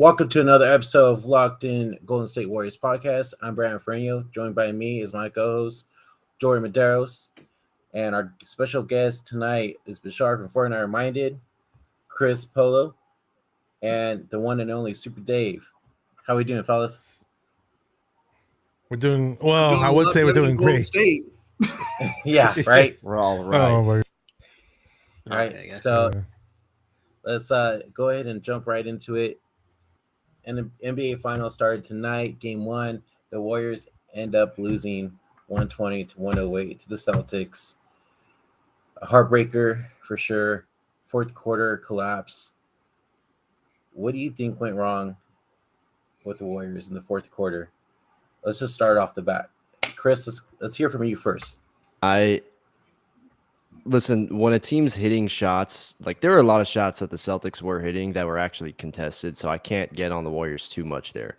Welcome to another episode of Locked In Golden State Warriors podcast. I'm Brandon Ferino. Joined by me is my co-host, Jory Medeiros. And our special guest tonight is Bashar from 49 Minded, Chris Polo, and the one and only Super Dave. How we doing, fellas? We're doing We're well. doing I a would lot say we're better doing than Golden great. State. Yeah, right? We're all Oh right. my All right. I guess. So God. let's go ahead and jump right into it. And the NBA Finals started tonight. Game 1, the Warriors end up losing 120 to 108 to the Celtics. A heartbreaker for sure. Fourth quarter collapse. What do you think went wrong with the Warriors in the fourth quarter? Let's just start off the bat. Chris, let's hear from you first. Listen, when a team's hitting shots, like there were a lot of shots that the Celtics were hitting that were actually contested, so I can't get on the Warriors too much there.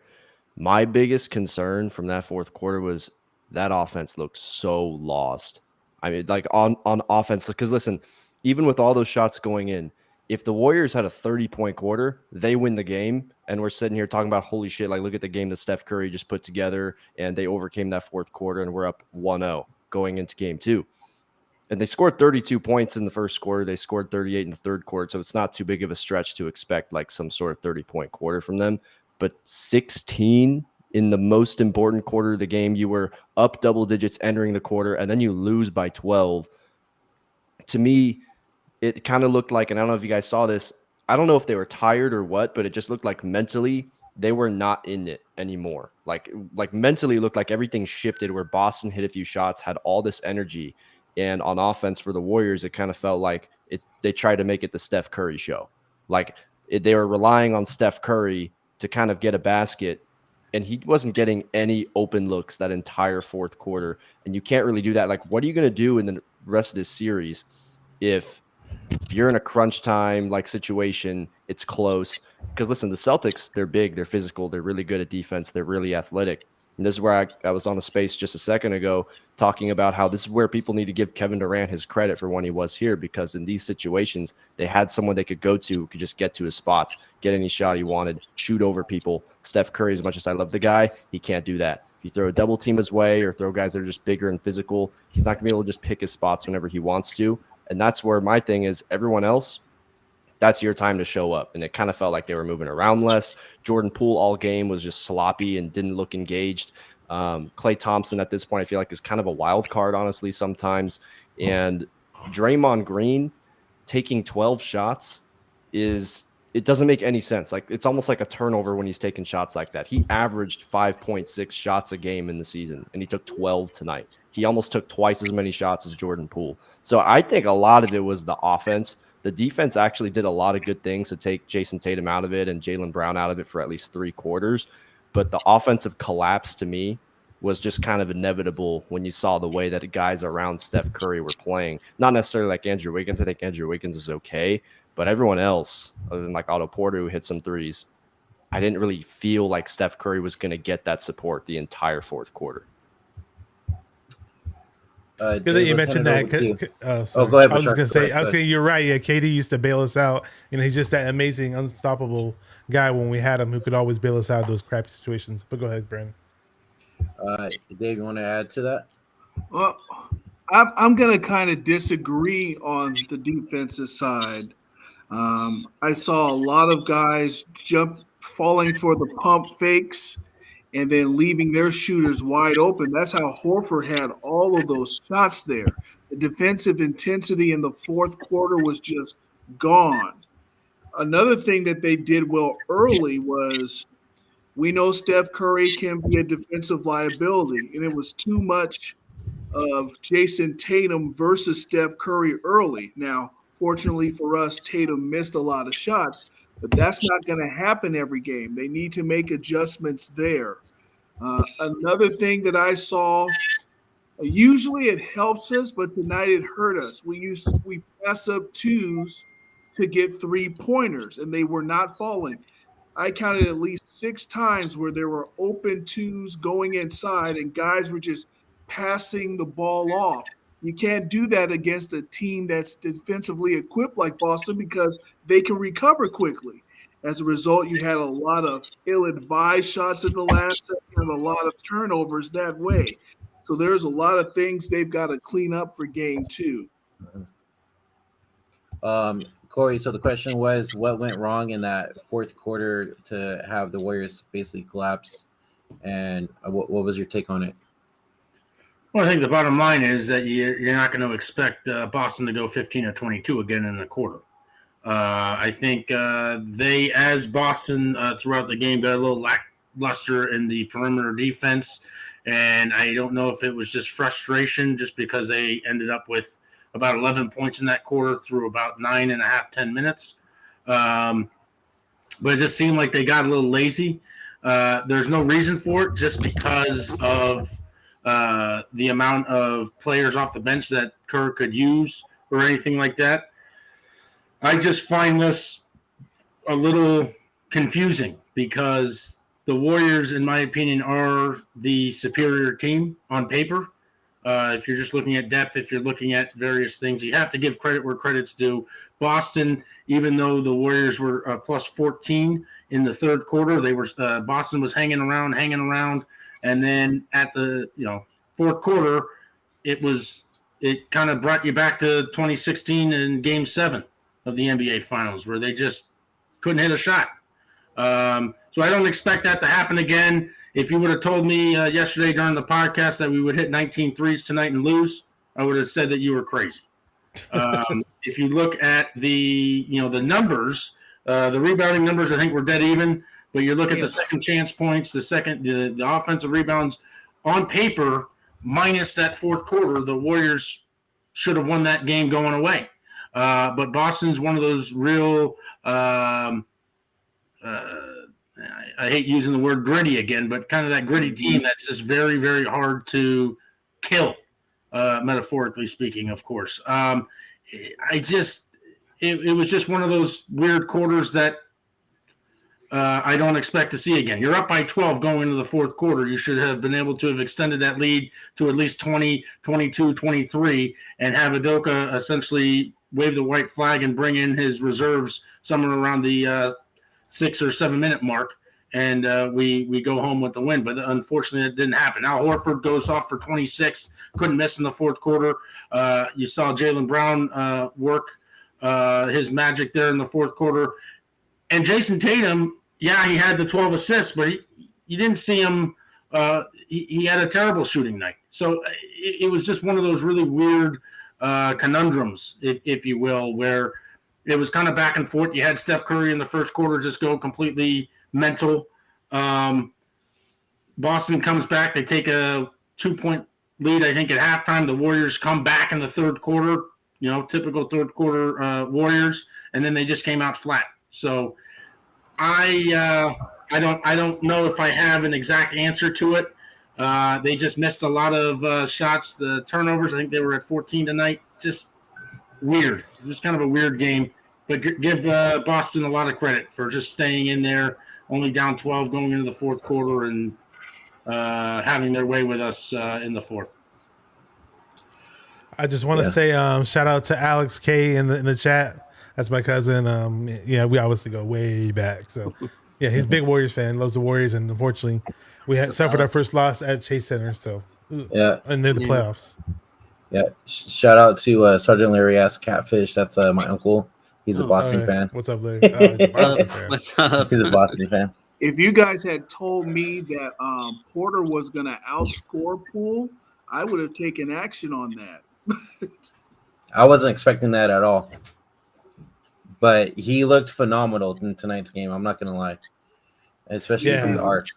My biggest concern from that fourth quarter was that offense looked so lost. I mean, like on offense, because listen, even with all those shots going in, if the Warriors had a 30-point quarter, they win the game. And we're sitting here talking about, holy shit, like look at the game that Steph Curry just put together, and they overcame that fourth quarter, and we're up 1-0 going into game 2. And they scored 32 points in the first quarter. They scored 38 in the third quarter. So it's not too big of a stretch to expect like some sort of 30-point quarter from them. But 16 in the most important quarter of the game, you were up double digits entering the quarter, and then you lose by 12. To me, it kind of looked like, and I don't know if you guys saw this, I don't know if they were tired or what, but it just looked like mentally they were not in it anymore. Like mentally looked like everything shifted where Boston hit a few shots, had all this energy. And on offense for the Warriors, it kind of felt like they tried to make it the Steph Curry show. Like they were relying on Steph Curry to kind of get a basket, and he wasn't getting any open looks that entire fourth quarter. And you can't really do that. Like, what are you going to do in the rest of this series if you're in a crunch time like situation, it's close? Because listen, the Celtics, they're big, they're physical, they're really good at defense, they're really athletic. And this is where I was on the space just a second ago talking about how this is where people need to give Kevin Durant his credit for when he was here, because in these situations, they had someone they could go to who could just get to his spots, get any shot he wanted, shoot over people. Steph Curry, as much as I love the guy, he can't do that. If you throw a double team his way or throw guys that are just bigger and physical, he's not going to be able to just pick his spots whenever he wants to. And that's where my thing is, everyone else, that's your time to show up. And it kind of felt like they were moving around less. Jordan Poole all game was just sloppy and didn't look engaged. Klay Thompson at this point, I feel like, is kind of a wild card, honestly, sometimes. And Draymond Green taking 12 shots it doesn't make any sense. Like, it's almost like a turnover when he's taking shots like that. He averaged 5.6 shots a game in the season, and he took 12 tonight. He almost took twice as many shots as Jordan Poole. So I think a lot of it was the offense. The defense actually did a lot of good things to take Jason Tatum out of it and Jaylen Brown out of it for at least 3 quarters. But the offensive collapse, to me, was just kind of inevitable when you saw the way that the guys around Steph Curry were playing. Not necessarily like Andrew Wiggins. I think Andrew Wiggins was okay. But everyone else, other than like Otto Porter, who hit some threes, I didn't really feel like Steph Curry was going to get that support the entire fourth quarter. Good that you mentioned that. Go ahead. I was just gonna say, you're right. Yeah, KD used to bail us out. He's just that amazing, unstoppable guy when we had him, who could always bail us out of those crappy situations. But go ahead, Brandon. Dave, you want to add to that? Well, I'm going to kind of disagree on the defensive side. I saw a lot of guys falling for the pump fakes and then leaving their shooters wide open. That's how Horford had all of those shots there. The defensive intensity in the fourth quarter was just gone. Another thing that they did well early was, we know Steph Curry can be a defensive liability, and it was too much of Jason Tatum versus Steph Curry early. Now, fortunately for us, Tatum missed a lot of shots, but that's not going to happen every game. They need to make adjustments there. Another thing that I saw, usually it helps us, but tonight it hurt us. We pass up twos to get 3-pointers, and they were not falling. I counted at least 6 times where there were open twos going inside, and guys were just passing the ball off. You can't do that against a team that's defensively equipped like Boston, because they can recover quickly. As a result, you had a lot of ill-advised shots in the last second and a lot of turnovers that way. So there's a lot of things they've got to clean up for game 2. Corey, so the question was, what went wrong in that fourth quarter to have the Warriors basically collapse? And what was your take on it? Well, I think the bottom line is that you're not going to expect Boston to go 15 or 22 again in the quarter. I think they, as Boston, throughout the game, got a little lackluster in the perimeter defense. And I don't know if it was just frustration just because they ended up with about 11 points in that quarter through about 9.5, 10 minutes. But it just seemed like they got a little lazy. There's no reason for it just because of the amount of players off the bench that Kerr could use or anything like that. I just find this a little confusing because the Warriors, in my opinion, are the superior team on paper. If you're just looking at depth, if you're looking at various things, you have to give credit where credit's due. Boston, even though the Warriors were plus 14 in the third quarter, they were Boston was hanging around, and then at the fourth quarter, it kind of brought you back to 2016 in Game 7 of the NBA Finals, where they just couldn't hit a shot. So I don't expect that to happen again. If you would have told me yesterday during the podcast that we would hit 19 threes tonight and lose, I would have said that you were crazy. If you look at the numbers, the rebounding numbers, I think we're dead even. But you look at the second chance points, the offensive rebounds on paper, minus that fourth quarter, the Warriors should have won that game going away. But Boston's one of those real. I hate using the word gritty again, but kind of that gritty team that's just very, very hard to kill, metaphorically speaking, of course. It was just one of those weird quarters that I don't expect to see again. You're up by 12 going into the fourth quarter. You should have been able to have extended that lead to at least 20, 22, 23, and have Udoka essentially wave the white flag and bring in his reserves somewhere around the 6 or 7 minute mark, and we go home with the win. But unfortunately, it didn't happen. Al Horford goes off for 26, couldn't miss in the fourth quarter. You saw Jaylen Brown work his magic there in the fourth quarter. And Jason Tatum, yeah, he had the 12 assists, but you didn't see him. He had a terrible shooting night. So it was just one of those really weird conundrums, if you will, where it was kind of back and forth. You had Steph Curry in the first quarter just go completely mental. Boston comes back. They take a 2-point lead, I think, at halftime. The Warriors come back in the third quarter, typical third quarter Warriors, and then they just came out flat. So I don't know if I have an exact answer to it. They just missed a lot of shots. The turnovers, I think they were at 14 tonight. Just weird. Just kind of a weird game. But give Boston a lot of credit for just staying in there, only down 12 going into the fourth quarter and having their way with us in the fourth. I just want to say shout out to Alex K in the chat. That's my cousin. We obviously go way back. So, yeah, he's a big Warriors fan, loves the Warriors, and unfortunately, we had suffered our first loss at Chase Center. So, and they're the playoffs. Yeah, shout out to Sergeant Larry S. Catfish. That's my uncle. He's a Boston fan. What's up, Larry? He's a Boston fan. What's up? He's a Boston fan. If you guys had told me that Porter was going to outscore Poole, I would have taken action on that. I wasn't expecting that at all. But he looked phenomenal in tonight's game. I'm not going to lie. Especially from the arc.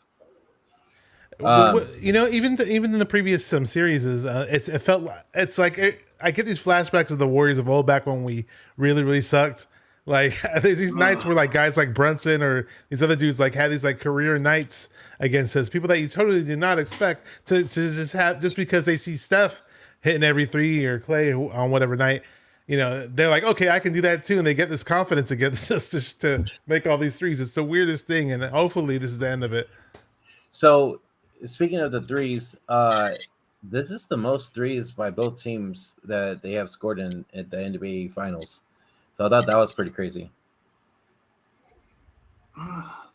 Even in the previous series, it felt like I get these flashbacks of the Warriors of old, back when we really, really sucked. Like there's these nights where like guys like Brunson or these other dudes like had these like career nights against us, people that you totally did not expect to just have, just because they see Steph hitting every three or Clay on whatever night. They're like, okay, I can do that too, and they get this confidence against us just to make all these threes. It's the weirdest thing, and hopefully this is the end of it. So. Speaking of the threes, this is the most threes by both teams that they have scored at the NBA Finals. So I thought that was pretty crazy.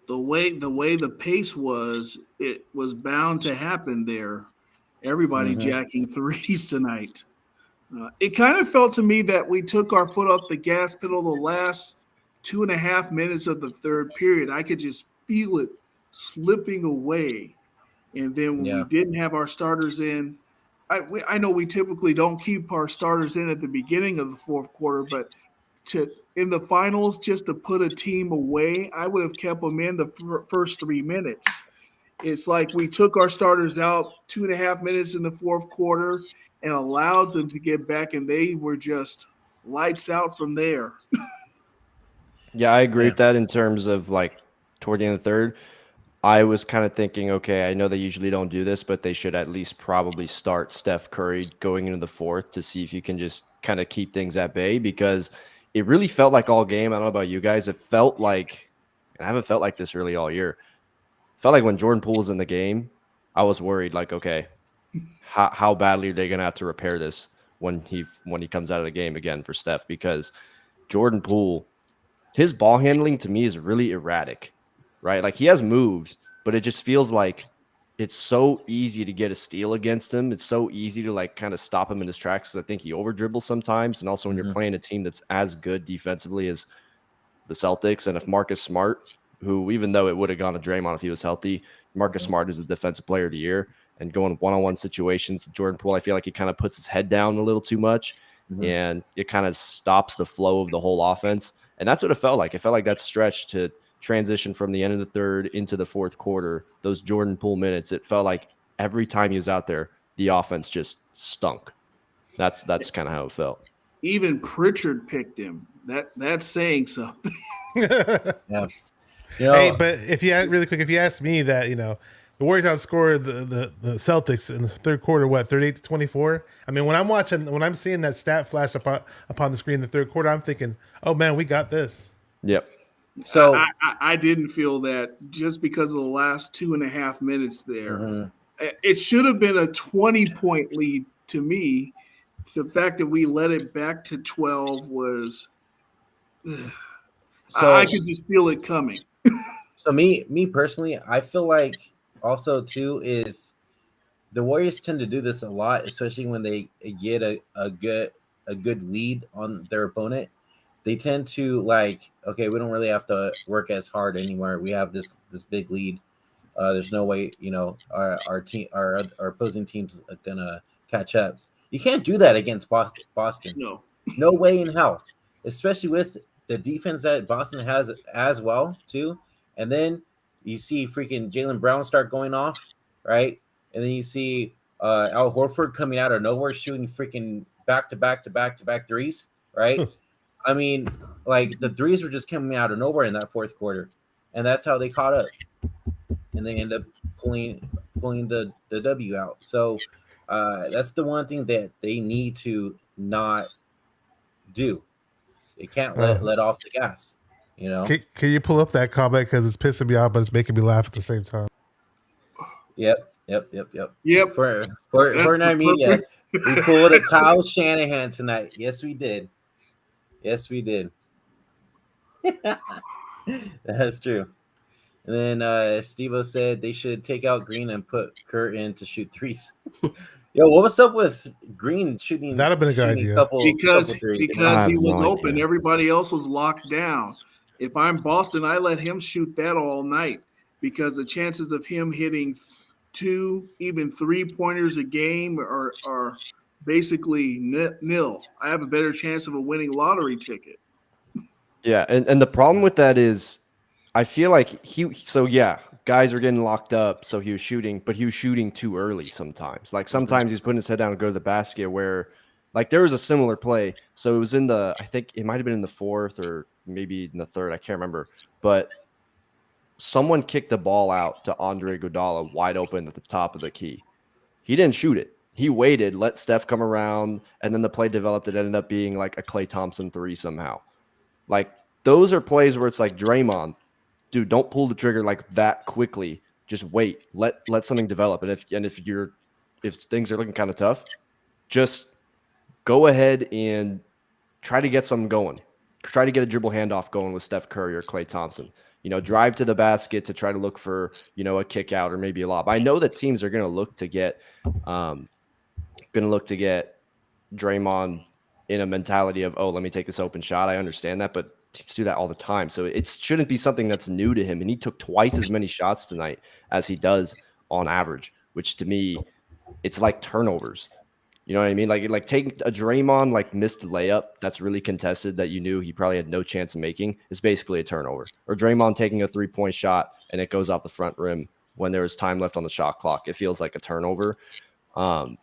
The way the pace was, it was bound to happen there. Everybody Mhm. jacking threes tonight. It kind of felt to me that we took our foot off the gas pedal the last 2.5 minutes of the third period. I could just feel it slipping away. And then when we Yeah. didn't have our starters in, I know we typically don't keep our starters in at the beginning of the fourth quarter, but to in the finals, just to put a team away, I would have kept them in the first 3 minutes. It's like we took our starters out 2.5 minutes in the fourth quarter and allowed them to get back, and they were just lights out from there. Yeah, I agree Yeah. with that in terms of like toward the end of the third. I was kind of thinking, okay, I know they usually don't do this, but they should at least probably start Steph Curry going into the fourth to see if you can just kind of keep things at bay because it really felt like all game. I don't know about you guys. It felt like, and I haven't felt like this really all year. Felt like when Jordan Poole was in the game, I was worried, like, okay, how badly are they going to have to repair this when he comes out of the game again for Steph? Because Jordan Poole, his ball handling to me is really erratic, right? Like he has moves, but it just feels like it's so easy to get a steal against him. It's so easy to like kind of stop him in his tracks. 'Cause I think he over dribbles sometimes, and also when you're Mhm. playing a team that's as good defensively as the Celtics. And if Marcus Smart, who even though it would have gone to Draymond if he was healthy, Marcus Mhm. Smart is the defensive player of the year and going one-on-one situations with Jordan Poole, I feel like he kind of puts his head down a little too much Mhm. and it kind of stops the flow of the whole offense. And that's what it felt like. It felt like that stretch to transition from the end of the third into the fourth quarter, those Jordan Poole minutes, it felt like every time he was out there, the offense just stunk. That's kind of how it felt. Even Pritchard picked him. That's saying something. Yeah. You Hey, know, but if you really quick, if you ask me that, the Warriors outscored the Celtics in the third quarter, what 38-24. I mean, when I'm seeing that stat flash upon the screen in the third quarter, I'm thinking, oh man, we got this. Yep. so I didn't feel that just because of the last 2.5 minutes there. mhm. It should have been a 20-point lead to me. The fact that we let it back to 12 was, I so could just feel it coming. so me personally, I feel like also too is the Warriors tend to do this a lot, especially when they get a good lead on their opponent. They tend to like, okay, we don't really have to work as hard anymore. We have this big lead. There's no way, our team, our opposing team's gonna catch up. You can't do that against Boston. No. No way in hell, especially with the defense that Boston has as well too. And then you see freaking Jalen Brown start going off, right? And then you see Al Horford coming out of nowhere shooting freaking back to back to back to back threes, right? I mean, like the threes were just coming out of nowhere in that fourth quarter, and that's how they caught up, and they end up pulling the W out. So that's the one thing that they need to not do. They can't let Uh, let off the gas. You know. can you pull up that comment because it's pissing me off, but it's making me laugh at the same time. Yep. Yep. Yep. Yep. Yep. For That's the our media, perfect. we pulled a Kyle Shanahan tonight. Yes, we did. Yes, we did. That's true. And then Steve-O said they should take out Green and put Kurt in to shoot threes. Yo, what was up with Green shooting That'd have been a good shooting idea. couple threes tonight? I Because have he was no open, idea. everybody else was locked down. If I'm Boston, I let him shoot that all night because the chances of him hitting two, even 3 pointers a game are basically nil. I have a better chance of a winning lottery ticket. Yeah, and the problem with that is I feel like yeah, guys are getting locked up, so he was shooting, but he was shooting too early sometimes. Like Mhm. sometimes he's putting his head down and go to the basket where like there was a similar play. So it was in the I think it might have been in the fourth or maybe in the third, I can't remember. But someone kicked the ball out to Andre Iguodala wide open at the top of the key. He didn't shoot it. He waited, let Steph come around, and then the play developed. It ended up being like a Klay Thompson three somehow. Like those are plays where it's like Draymond, dude, don't pull the trigger like that quickly. Just wait. Let something develop. And if things are looking kind of tough, just go ahead and try to get something going. Try to get a dribble handoff going with Steph Curry or Klay Thompson. drive to the basket to try to look for, a kick out or maybe a lob. I know that teams are going to look to get Draymond in a mentality of, oh, let me take this open shot. I understand that, but teams do that all the time. So it shouldn't be something that's new to him. And he took twice as many shots tonight as he does on average, which to me, it's like turnovers. You know what I mean? Like taking a Draymond missed layup that's really contested that you knew he probably had no chance of making is basically a turnover. Or Draymond taking a 3-point shot and it goes off the front rim when there was time left on the shot clock. It feels like a turnover. But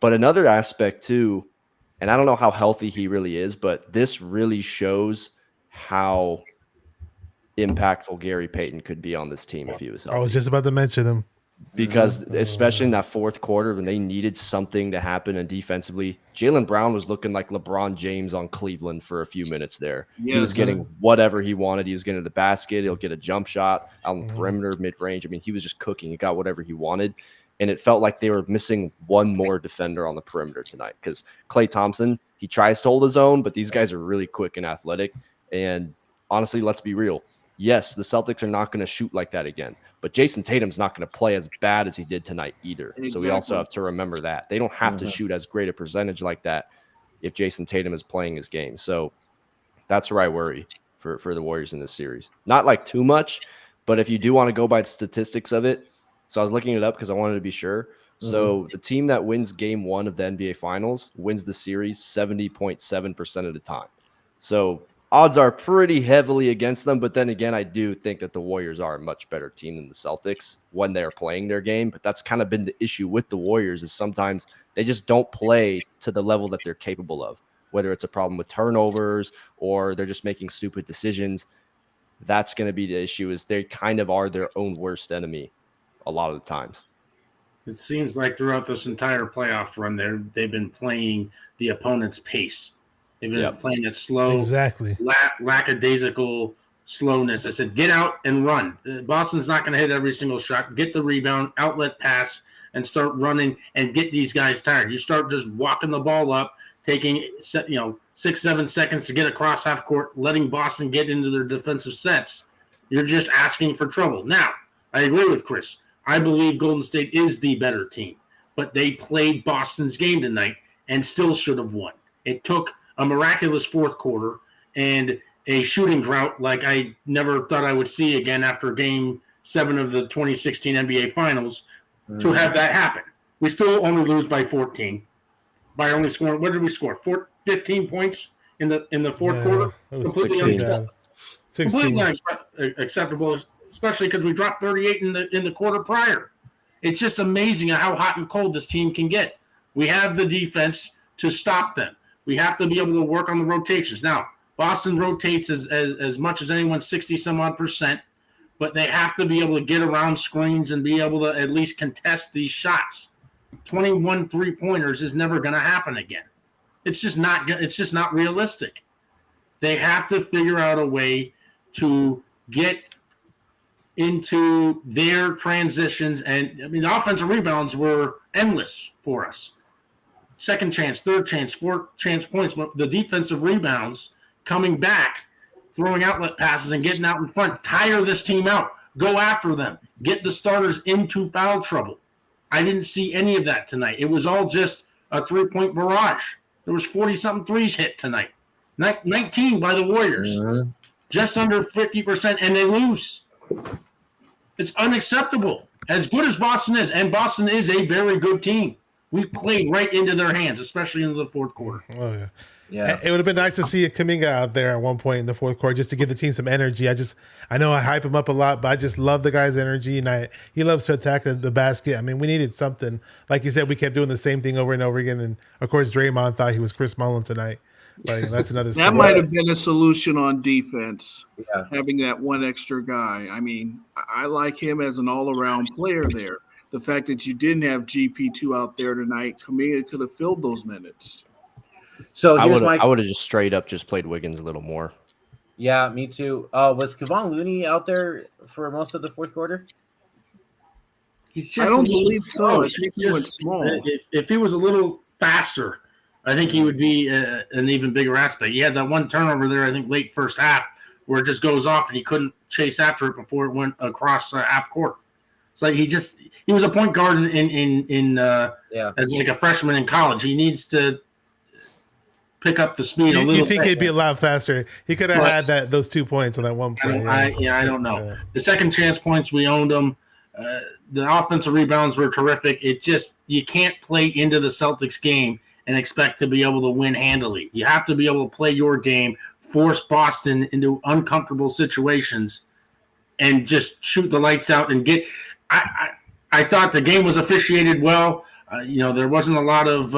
another aspect too, and I don't know how healthy he really is, but this really shows how impactful Gary Payton could be on this team if he was healthy. I was just about to mention him. Because especially in that fourth quarter when they needed something to happen and defensively, Jaylen Brown was looking like LeBron James on Cleveland for a few minutes there. Yes. He was getting whatever he wanted. He was getting to the basket. He'll get a jump shot out on the perimeter, mid-range. I mean, he was just cooking. He got whatever he wanted. And it felt like they were missing one more defender on the perimeter tonight because Klay Thompson, he tries to hold his own, but these guys are really quick and athletic. And honestly, let's be real. Yes, the Celtics are not going to shoot like that again, but Jason Tatum's not going to play as bad as he did tonight either. Exactly. So we also have to remember that. They don't have to shoot as great a percentage like that if Jason Tatum is playing his game. So that's where I worry for the Warriors in this series. Not like too much, but if you do want to go by the statistics of it, so I was looking it up because I wanted to be sure. So the team that wins game 1 of the NBA Finals wins the series 70.7% of the time. So odds are pretty heavily against them, but then again, I do think that the Warriors are a much better team than the Celtics when they're playing their game. But that's kind of been the issue with the Warriors is sometimes they just don't play to the level that they're capable of, whether it's a problem with turnovers or they're just making stupid decisions. That's going to be the issue is they kind of are their own worst enemy a lot of the times. It seems like throughout this entire playoff run they've been playing the opponent's pace. They've been playing it slow, exactly, lackadaisical slowness. I said, get out and run. Boston's not going to hit every single shot. Get the rebound, outlet pass, and start running and get these guys tired. You start just walking the ball up, taking 6-7 seconds to get across half court, letting Boston get into their defensive sets. You're just asking for trouble. Now, I agree with Chris. I believe Golden State is the better team, but they played Boston's game tonight and still should have won. It took a miraculous fourth quarter and a shooting drought like I never thought I would see again after Game 7 of the 2016 NBA Finals to have that happen. We still only lose by 14, by only scoring. What did we score? 15 points in the fourth quarter. It was 16. Completely unacceptable, especially because we dropped 38 in the quarter prior. It's just amazing how hot and cold this team can get. We have the defense to stop them. We have to be able to work on the rotations. Now, Boston rotates as much as anyone, 60-some-odd%, but they have to be able to get around screens and be able to at least contest these shots. 21 three-pointers is never going to happen again. It's just not realistic. They have to figure out a way to get into their transitions. And, I mean, the offensive rebounds were endless for us. Second chance, third chance, fourth chance points. But the defensive rebounds coming back, throwing outlet passes and getting out in front, tire this team out, go after them, get the starters into foul trouble. I didn't see any of that tonight. It was all just a three-point barrage. There was 40-something threes hit tonight. 19 by the Warriors. Just under 50%, and they lose. It's unacceptable. As good as Boston is, and Boston is a very good team, we played right into their hands, especially into the fourth quarter. Oh, yeah. Yeah. It would have been nice to see Kuminga out there at one point in the fourth quarter just to give the team some energy. I know I hype him up a lot, but I just love the guy's energy, and he loves to attack the basket. I mean, we needed something. Like you said, we kept doing the same thing over and over again, and, of course, Draymond thought he was Chris Mullin tonight. But that's another story. That might have been a solution on defense, having that one extra guy. I mean, I like him as an all-around player there. The fact that you didn't have GP2 out there tonight, Kuminga could have filled those minutes. So I would have just straight up just played Wiggins a little more. Yeah, me too. Was Kevon Looney out there for most of the fourth quarter? I don't believe so. I think he went small. If he was a little faster, I think he would be an even bigger aspect. He had that one turnover there, I think, late first half, where it just goes off and he couldn't chase after it before it went across half court. It's like he was a point guard in as like a freshman in college. He needs to pick up the speed a little bit. You think he'd be a lot faster? He could have had those 2 points on that one play. I don't know. The second chance points, we owned them. The offensive rebounds were terrific. You can't play into the Celtics game and expect to be able to win handily. You have to be able to play your game, force Boston into uncomfortable situations, and just shoot the lights out and get. I thought the game was officiated well. There wasn't a lot of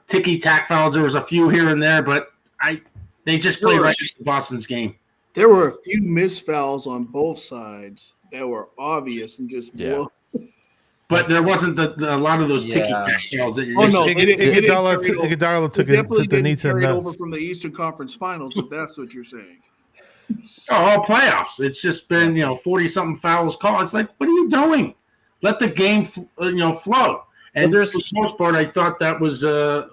ticky-tack fouls. There was a few here and there, but they just played right into Boston's game. There were a few missed fouls on both sides that were obvious and just blow. But there wasn't a lot of those ticky-tack fouls that you're Iguodala took the knee to the nuts. Over from the Eastern Conference Finals, if that's what you're saying. All playoffs. It's just been 40-something fouls called. It's like, what are you doing? Let the game flow. And for the most part, I thought that was there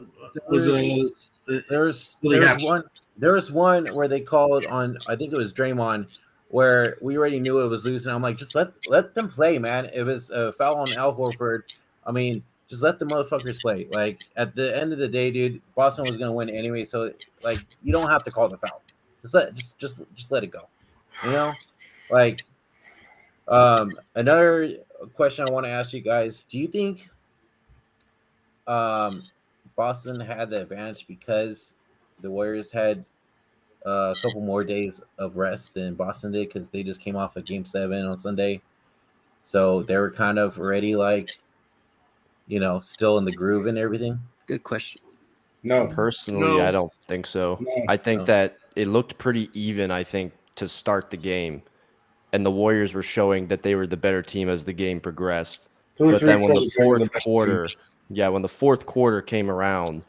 was one where they called on, I think it was Draymond, where we already knew it was losing. I'm like, just let them play, man. It was a foul on Al Horford. I mean, just let the motherfuckers play. Like, at the end of the day, dude, Boston was gonna win anyway. So, like, you don't have to call the foul. Just let it go. Like, another question I want to ask you guys: do you think Boston had the advantage because the Warriors had a couple more days of rest than Boston did, because they just came off of Game 7 on Sunday, so they were kind of already still in the groove and everything? Good question. No, personally, I don't think so. No. I think that it looked pretty even, I think, to start the game, and the Warriors were showing that they were the better team as the game progressed. But then when the fourth quarter came around,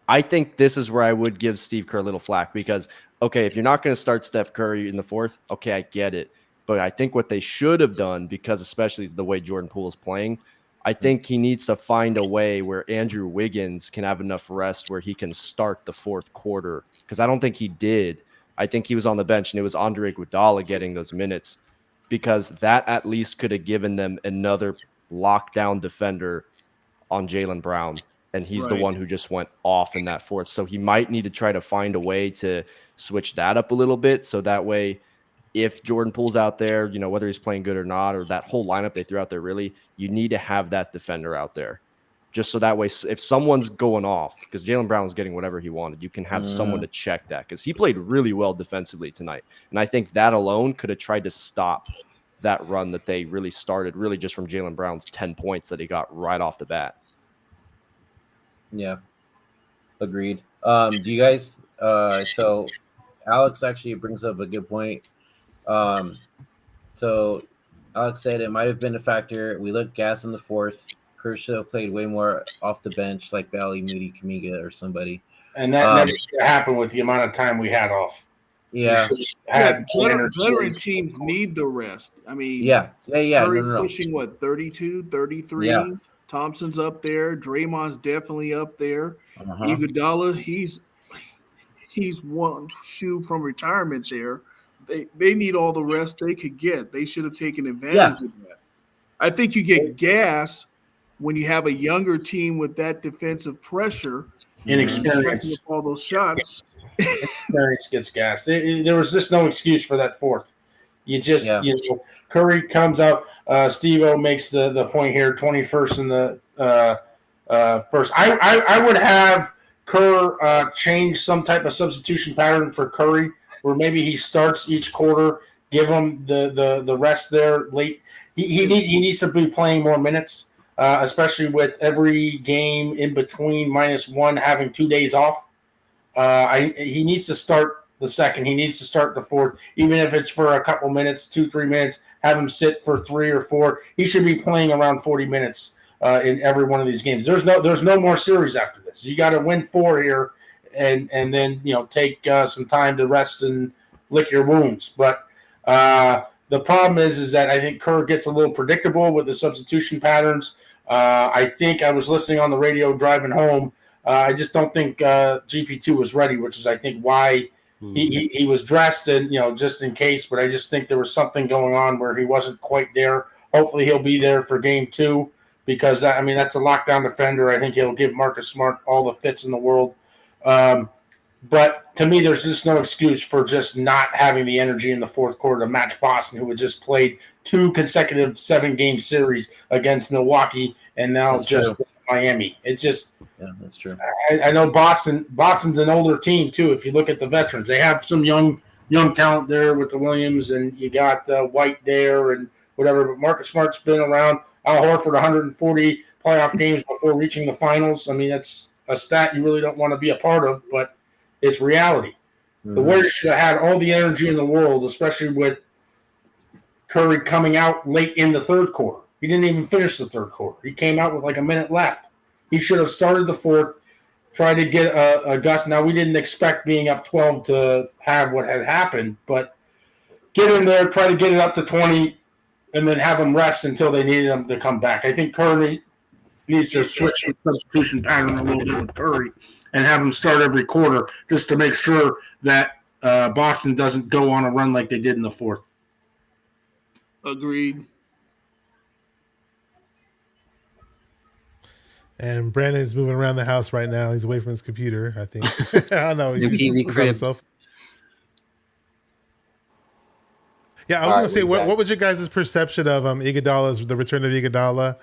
I think this is where I would give Steve Kerr a little flack, because, okay, if you're not going to start Steph Curry in the fourth, okay, I get it. But I think what they should have done, because especially the way Jordan Poole is playing, I think he needs to find a way where Andrew Wiggins can have enough rest where he can start the fourth quarter, because I don't think he did. I think he was on the bench, and it was Andre Iguodala getting those minutes, because that at least could have given them another lockdown defender on Jaylen Brown, and he's the one who just went off in that fourth. So he might need to try to find a way to switch that up a little bit, so that way if Jordan Poole's out there, whether he's playing good or not, or that whole lineup they threw out there, really, you need to have that defender out there. Just so that way, if someone's going off, because Jaylen Brown was getting whatever he wanted, you can have someone to check that, because he played really well defensively tonight. And I think that alone could have tried to stop that run that they really started, really just from Jaylen Brown's 10 points that he got right off the bat. Yeah, agreed. Do you guys? So Alex actually brings up a good point. So Alex said it might have been a factor. We looked gas in the fourth. Kershaw played way more off the bench, like Bally, Moody, Kamiga, or somebody. And that never should happen with the amount of time we had off. Yeah. Veteran teams need the rest. I mean, yeah. Curry's pushing, 32, 33? Yeah. Thompson's up there. Draymond's definitely up there. Iguodala, he's one shoe from retirement there. They need all the rest they could get. They should have taken advantage of that. I think you get gas when you have a younger team with that defensive pressure. Inexperience. With all those shots. Experience gets gas. There was just no excuse for that fourth. Curry comes out. Steve-O makes the point here, 21st in the first. I would have Kerr change some type of substitution pattern for Curry, where maybe he starts each quarter, give him the rest there late. He needs to be playing more minutes, especially with every game in between -1 having 2 days off. He needs to start the second. He needs to start the fourth, even if it's for a couple minutes, 2-3 minutes. Have him sit for 3 or 4. He should be playing around 40 minutes in every one of these games. There's no more series after this. You got to win 4 here, and then take some time to rest and lick your wounds. But the problem is that I think Kerr gets a little predictable with the substitution patterns. I think I was listening on the radio driving home. I just don't think GP2 was ready, which is I think why He was dressed and just in case, but I just think there was something going on where he wasn't quite there. Hopefully he'll be there for game 2 because that's a lockdown defender. I think he'll give Marcus Smart all the fits in the world. But to me, there's just no excuse for just not having the energy in the fourth quarter to match Boston, who had just played 2 consecutive 7-game series against Milwaukee and now Miami. It's just that's true. I know Boston's an older team too. If you look at the veterans, they have some young talent there with the Williams, and you got White there and whatever. But Marcus Smart's been around. Al Horford 140 playoff games before reaching the finals. I mean, that's a stat you really don't want to be a part of, but it's reality. Mm-hmm. The Warriors should have had all the energy in the world, especially with Curry coming out late in the third quarter. He didn't even finish the third quarter. He came out with like a minute left. He should have started the fourth, tried to get a gust. Now, we didn't expect being up 12 to have what had happened, but get in there, try to get it up to 20, and then have them rest until they needed them to come back. I think Curry needs to switch the substitution pattern a little bit with Curry and have him start every quarter just to make sure that Boston doesn't go on a run like they did in the fourth. Agreed. And Brandon's moving around the house right now. He's away from his computer, I think. I don't know. New TV cribs. Yeah, I was going to say, what was your guys' perception of the return of Iguodala?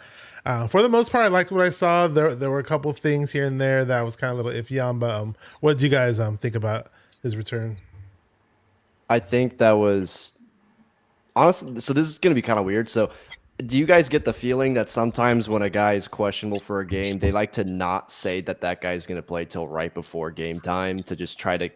For the most part, I liked what I saw. There were a couple things here and there that I was kind of a little iffy on, but what did you guys think about his return? I think that was honestly. So this is going to be kind of weird. So, do you guys get the feeling that sometimes when a guy is questionable for a game, they like to not say that guy's going to play till right before game time to just try to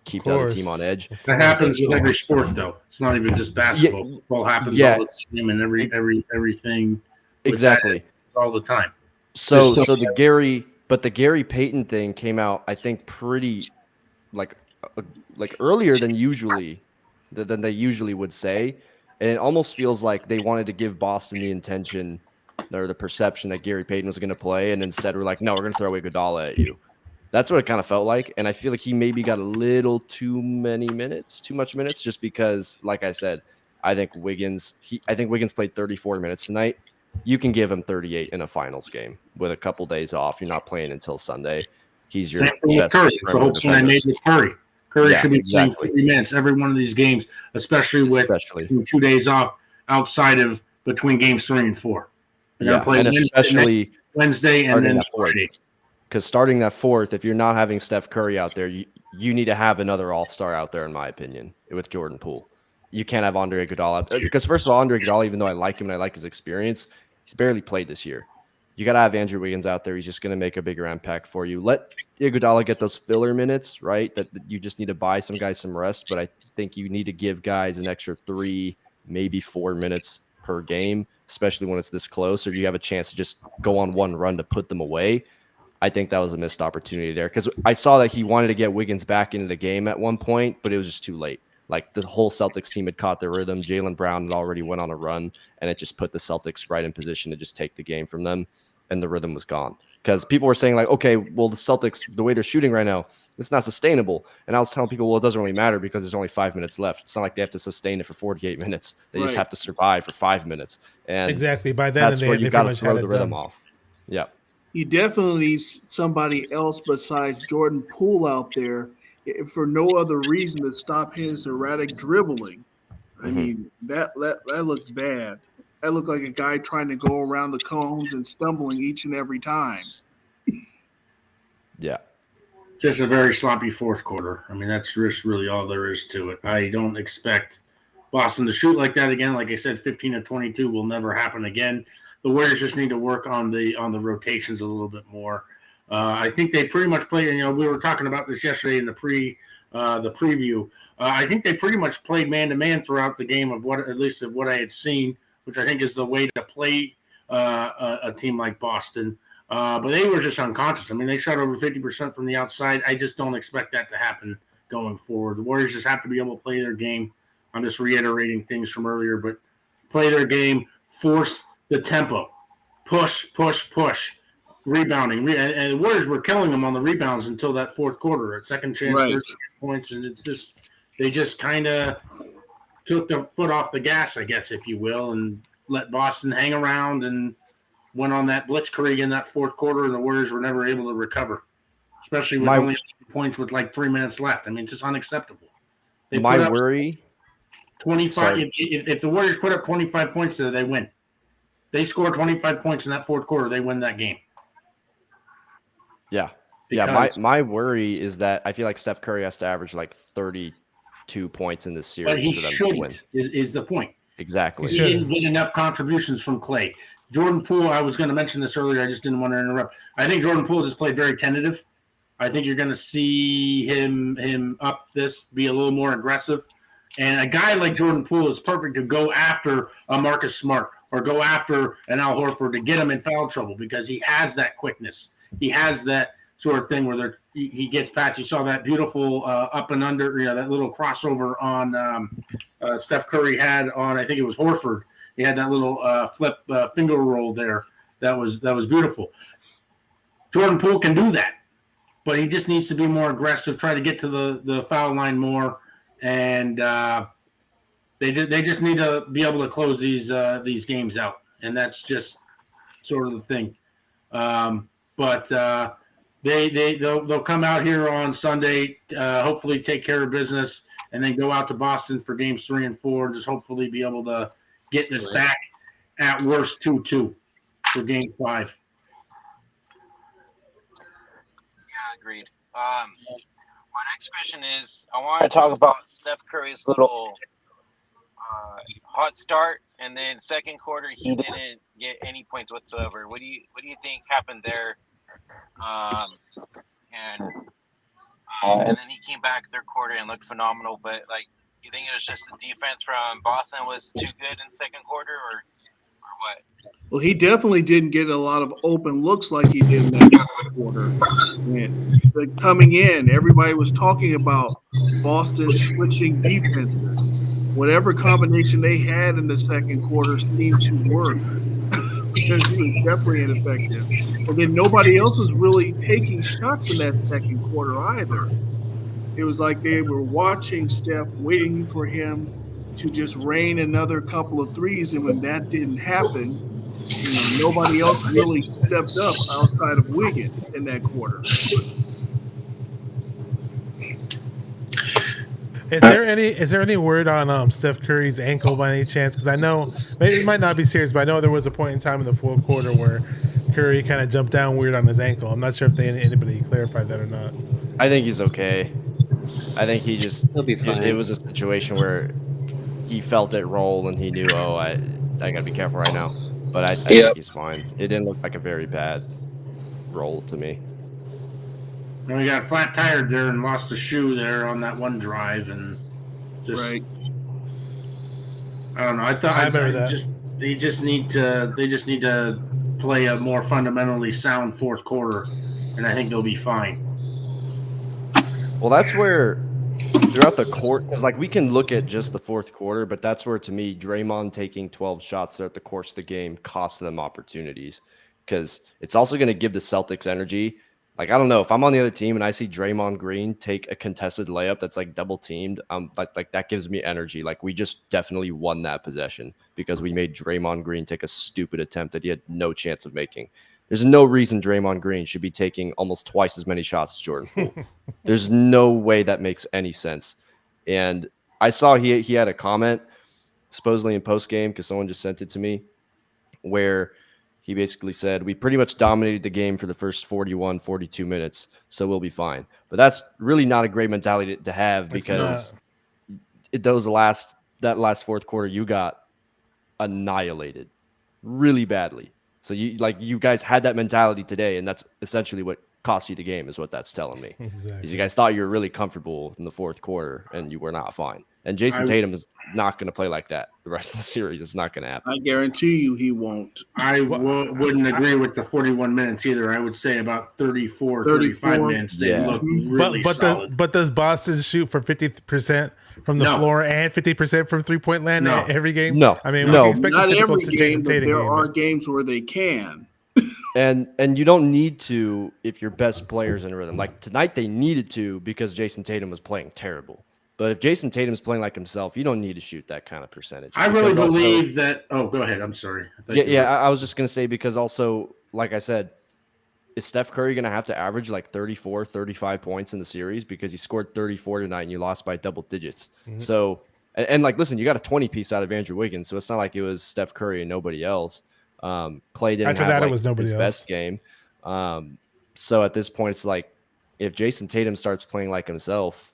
keep the other team on edge? That happens with every sport, though. It's not even just basketball. Football happens all the time, and everything. Exactly. All the time. So the Gary Payton thing came out, I think, pretty like earlier than they usually would say, and it almost feels like they wanted to give Boston the intention or the perception that Gary Payton was going to play, and instead we're like, no, we're going to throw Iguodala at you. That's what it kind of felt like, and I feel like he maybe got a little too much minutes, just because, like I said, I think Wiggins played 34 minutes tonight. You can give him 38 in a finals game with a couple days off. You're not playing until Sunday. He's your best Curry. That's the whole point I made with Curry. Curry should be playing 30 minutes every one of these games, especially with 2 days off outside of between games 3 and 4. And especially Wednesday and then Friday. Because starting that fourth, if you're not having Steph Curry out there, you need to have another all-star out there, in my opinion, with Jordan Poole. You can't have Andre Iguodala out there. Because first of all, Andre Iguodala, even though I like him and I like his experience, he's barely played this year. You got to have Andrew Wiggins out there. He's just going to make a bigger impact for you. Let Iguodala get those filler minutes, right? That you just need to buy some guys some rest. But I think you need to give guys an extra 3, maybe 4 minutes per game, especially when it's this close, or you have a chance to just go on one run to put them away. I think that was a missed opportunity there because I saw that he wanted to get Wiggins back into the game at one point, but it was just too late. Like the whole Celtics team had caught their rhythm. Jaylen Brown had already went on a run, and it just put the Celtics right in position to just take the game from them, and the rhythm was gone. Because people were saying like, okay, well, the Celtics, the way they're shooting right now, it's not sustainable. And I was telling people, well, it doesn't really matter because there's only 5 minutes left. It's not like they have to sustain it for 48 minutes. They just have to survive for 5 minutes. And exactly. By then, that's where you got to throw the rhythm off. Yeah. You definitely need somebody else besides Jordan Poole out there for no other reason to stop his erratic dribbling. I mean, that looked bad. That looked like a guy trying to go around the cones and stumbling each and every time. Yeah. Just a very sloppy fourth quarter. I mean, that's just really all there is to it. I don't expect Boston to shoot like that again. Like I said, 15 of 22 will never happen again. The Warriors just need to work on the rotations a little bit more. I think they pretty much played. We were talking about this yesterday in the preview. I think they pretty much played man to man throughout the game of what I had seen, which I think is the way to play a team like Boston. But they were just unconscious. I mean, they shot over 50% from the outside. I just don't expect that to happen going forward. The Warriors just have to be able to play their game. I'm just reiterating things from earlier, but play their game, force the tempo, push. rebounding, and the Warriors were killing them on the rebounds until that fourth quarter. At second chance, Right. 13 points, and they just kind of took the foot off the gas, I guess, if you will, and let Boston hang around and went on that blitzkrieg in that fourth quarter, and the Warriors were never able to recover, especially with only points with like 3 minutes left. I mean, it's just unacceptable. My worry. 25. If the Warriors put up 25 points there, they win. They score 25 points in that fourth quarter, they win that game. Yeah. My worry is that I feel like Steph Curry has to average like 32 points in this series. But he for them to win. shouldn't, is the point. Exactly. He didn't get enough contributions from Clay. Jordan Poole, I was going to mention this earlier. I just didn't want to interrupt. I think Jordan Poole just played very tentative. I think you're going to see him up this, be a little more aggressive. And a guy like Jordan Poole is perfect to go after a Marcus Smart or go after an Al Horford to get him in foul trouble because he has that quickness. He has that sort of thing where he gets past. You saw that beautiful up and under, that little crossover on Steph Curry had on, I think it was Horford. He had that little flip finger roll there. That was beautiful. Jordan Poole can do that, but he just needs to be more aggressive, try to get to the foul line more, and they just need to be able to close these games out, and that's just sort of the thing. But they'll come out here on Sunday, hopefully take care of business, and then go out to Boston for games 3 and 4, and just hopefully be able to get this back at worst 2-2 for game 5. Yeah, agreed. My next question is, I want to talk about Steph Curry's little hot start, and then second quarter he didn't get any points whatsoever. What do you think happened there? And then he came back third quarter and looked phenomenal. But you think it was just the defense from Boston was too good in the second quarter, or what? Well, he definitely didn't get a lot of open looks like he did in that quarter. And coming in, everybody was talking about Boston switching defenses. Whatever combination they had in the second quarter seemed to work because he was definitely ineffective. And then nobody else was really taking shots in that second quarter either. It was like they were watching Steph, waiting for him to just rain another couple of threes. And when that didn't happen, nobody else really stepped up outside of Wiggins in that quarter. Is there any word on Steph Curry's ankle by any chance? Because I know maybe it might not be serious, but I know there was a point in time in the fourth quarter where Curry kind of jumped down weird on his ankle. I'm not sure if anybody clarified that or not. I think he's okay. I think he'll be fine. It was a situation where he felt it roll and he knew, I got to be careful right now. But I think he's fine. It didn't look like a very bad roll to me. And we got flat tired there and lost a shoe there on that one drive, and just right. I don't know. I remember that. They just need to play a more fundamentally sound fourth quarter, and I think they'll be fine. Well, that's where throughout the court, because we can look at just the fourth quarter, but that's where to me Draymond taking 12 shots throughout the course of the game cost them opportunities, because it's also going to give the Celtics energy. I don't know, if I'm on the other team and I see Draymond Green take a contested layup that's double teamed, that gives me energy. We just definitely won that possession because we made Draymond Green take a stupid attempt that he had no chance of making. There's no reason Draymond Green should be taking almost twice as many shots as Jordan Poole. There's no way that makes any sense. And I saw he had a comment supposedly in postgame, because someone just sent it to me, where he basically said, we pretty much dominated the game for the first 41, 42 minutes, so we'll be fine. But that's really not a great mentality to have, because that last fourth quarter, you got annihilated really badly. So you guys had that mentality today, and that's essentially what cost you the game, is what that's telling me. Exactly. Because you guys thought you were really comfortable in the fourth quarter, and you were not fine. And Jason Tatum is not going to play like that the rest of the series. It's not going to happen. I guarantee you he won't. I wouldn't agree with the 41 minutes either. I would say about 35 minutes. They look really solid. But does Boston shoot for 50% from the floor and 50% from three-point land every game? No. I mean, not every game, but there are games where they can. And you don't need to if your best player's in a rhythm. Like tonight, they needed to because Jason Tatum was playing terrible. But if Jason Tatum's playing like himself, you don't need to shoot that kind of percentage. I really believe that. Oh, go ahead. I'm sorry. I was just going to say because also, like I said, is Steph Curry going to have to average like 34, 35 points in the series because he scored 34 tonight and you lost by double digits? Mm-hmm. So, and like, listen, you got a 20 piece out of Andrew Wiggins, so it's not like it was Steph Curry and nobody else. Clay didn't have like, his best game. So at this point, it's like if Jason Tatum starts playing like himself,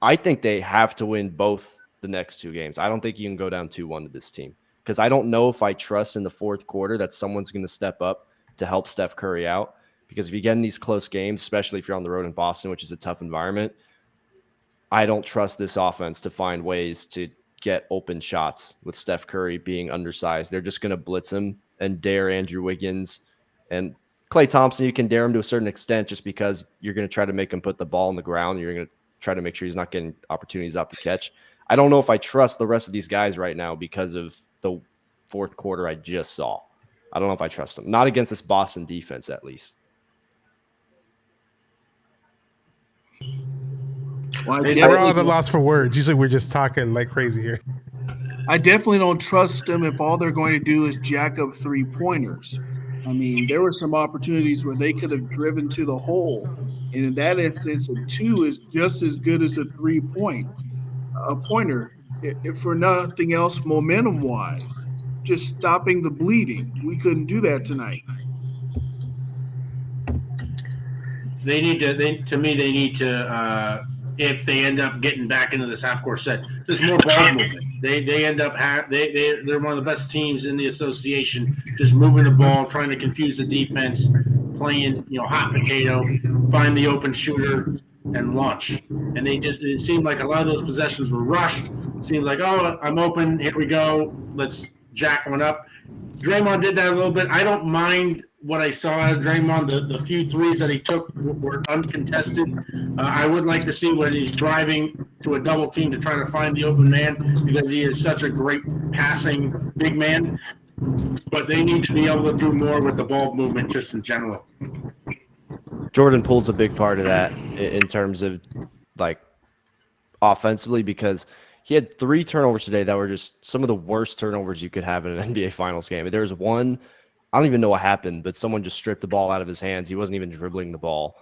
I think they have to win both the next two games. I don't think you can go down 2-1 to this team because I don't know if I trust in the fourth quarter that someone's going to step up to help Steph Curry out. Because if you get in these close games, especially if you're on the road in Boston, which is a tough environment, I don't trust this offense to find ways to get open shots with Steph Curry being undersized. They're just going to blitz him and dare Andrew Wiggins. And Klay Thompson, you can dare him to a certain extent just because you're going to try to make him put the ball on the ground. You're going to try to make sure he's not getting opportunities off the catch. I don't know if I trust the rest of these guys right now because of the fourth quarter I just saw. I don't know if I trust them. Not against this Boston defense, at least. Well, we're all at a loss for words. Usually we're just talking like crazy here. I definitely don't trust them if all they're going to do is jack up 3-pointers. I mean, there were some opportunities where they could have driven to the hole. And in that instance, a 2 is just as good as a 3-pointer, if for nothing else, momentum-wise, just stopping the bleeding. We couldn't do that tonight. They need to, if they end up getting back into this half-court set, just more ball movement. They end up they're one of the best teams in the association, just moving the ball, trying to confuse the defense, playing hot potato, find the open shooter and launch. And it seemed like a lot of those possessions were rushed. It seemed like, oh, I'm open, here we go, let's jack one up. Draymond did that a little bit. I don't mind what I saw out of Draymond. The few threes that he took were uncontested. I would like to see when he's driving to a double team to try to find the open man because he is such a great passing big man. But they need to be able to do more with the ball movement just in general. Jordan Poole's a big part of that in terms of like offensively because he had 3 turnovers today that were just some of the worst turnovers you could have in an NBA Finals game. There was one, I don't even know what happened, but someone just stripped the ball out of his hands. He wasn't even dribbling the ball.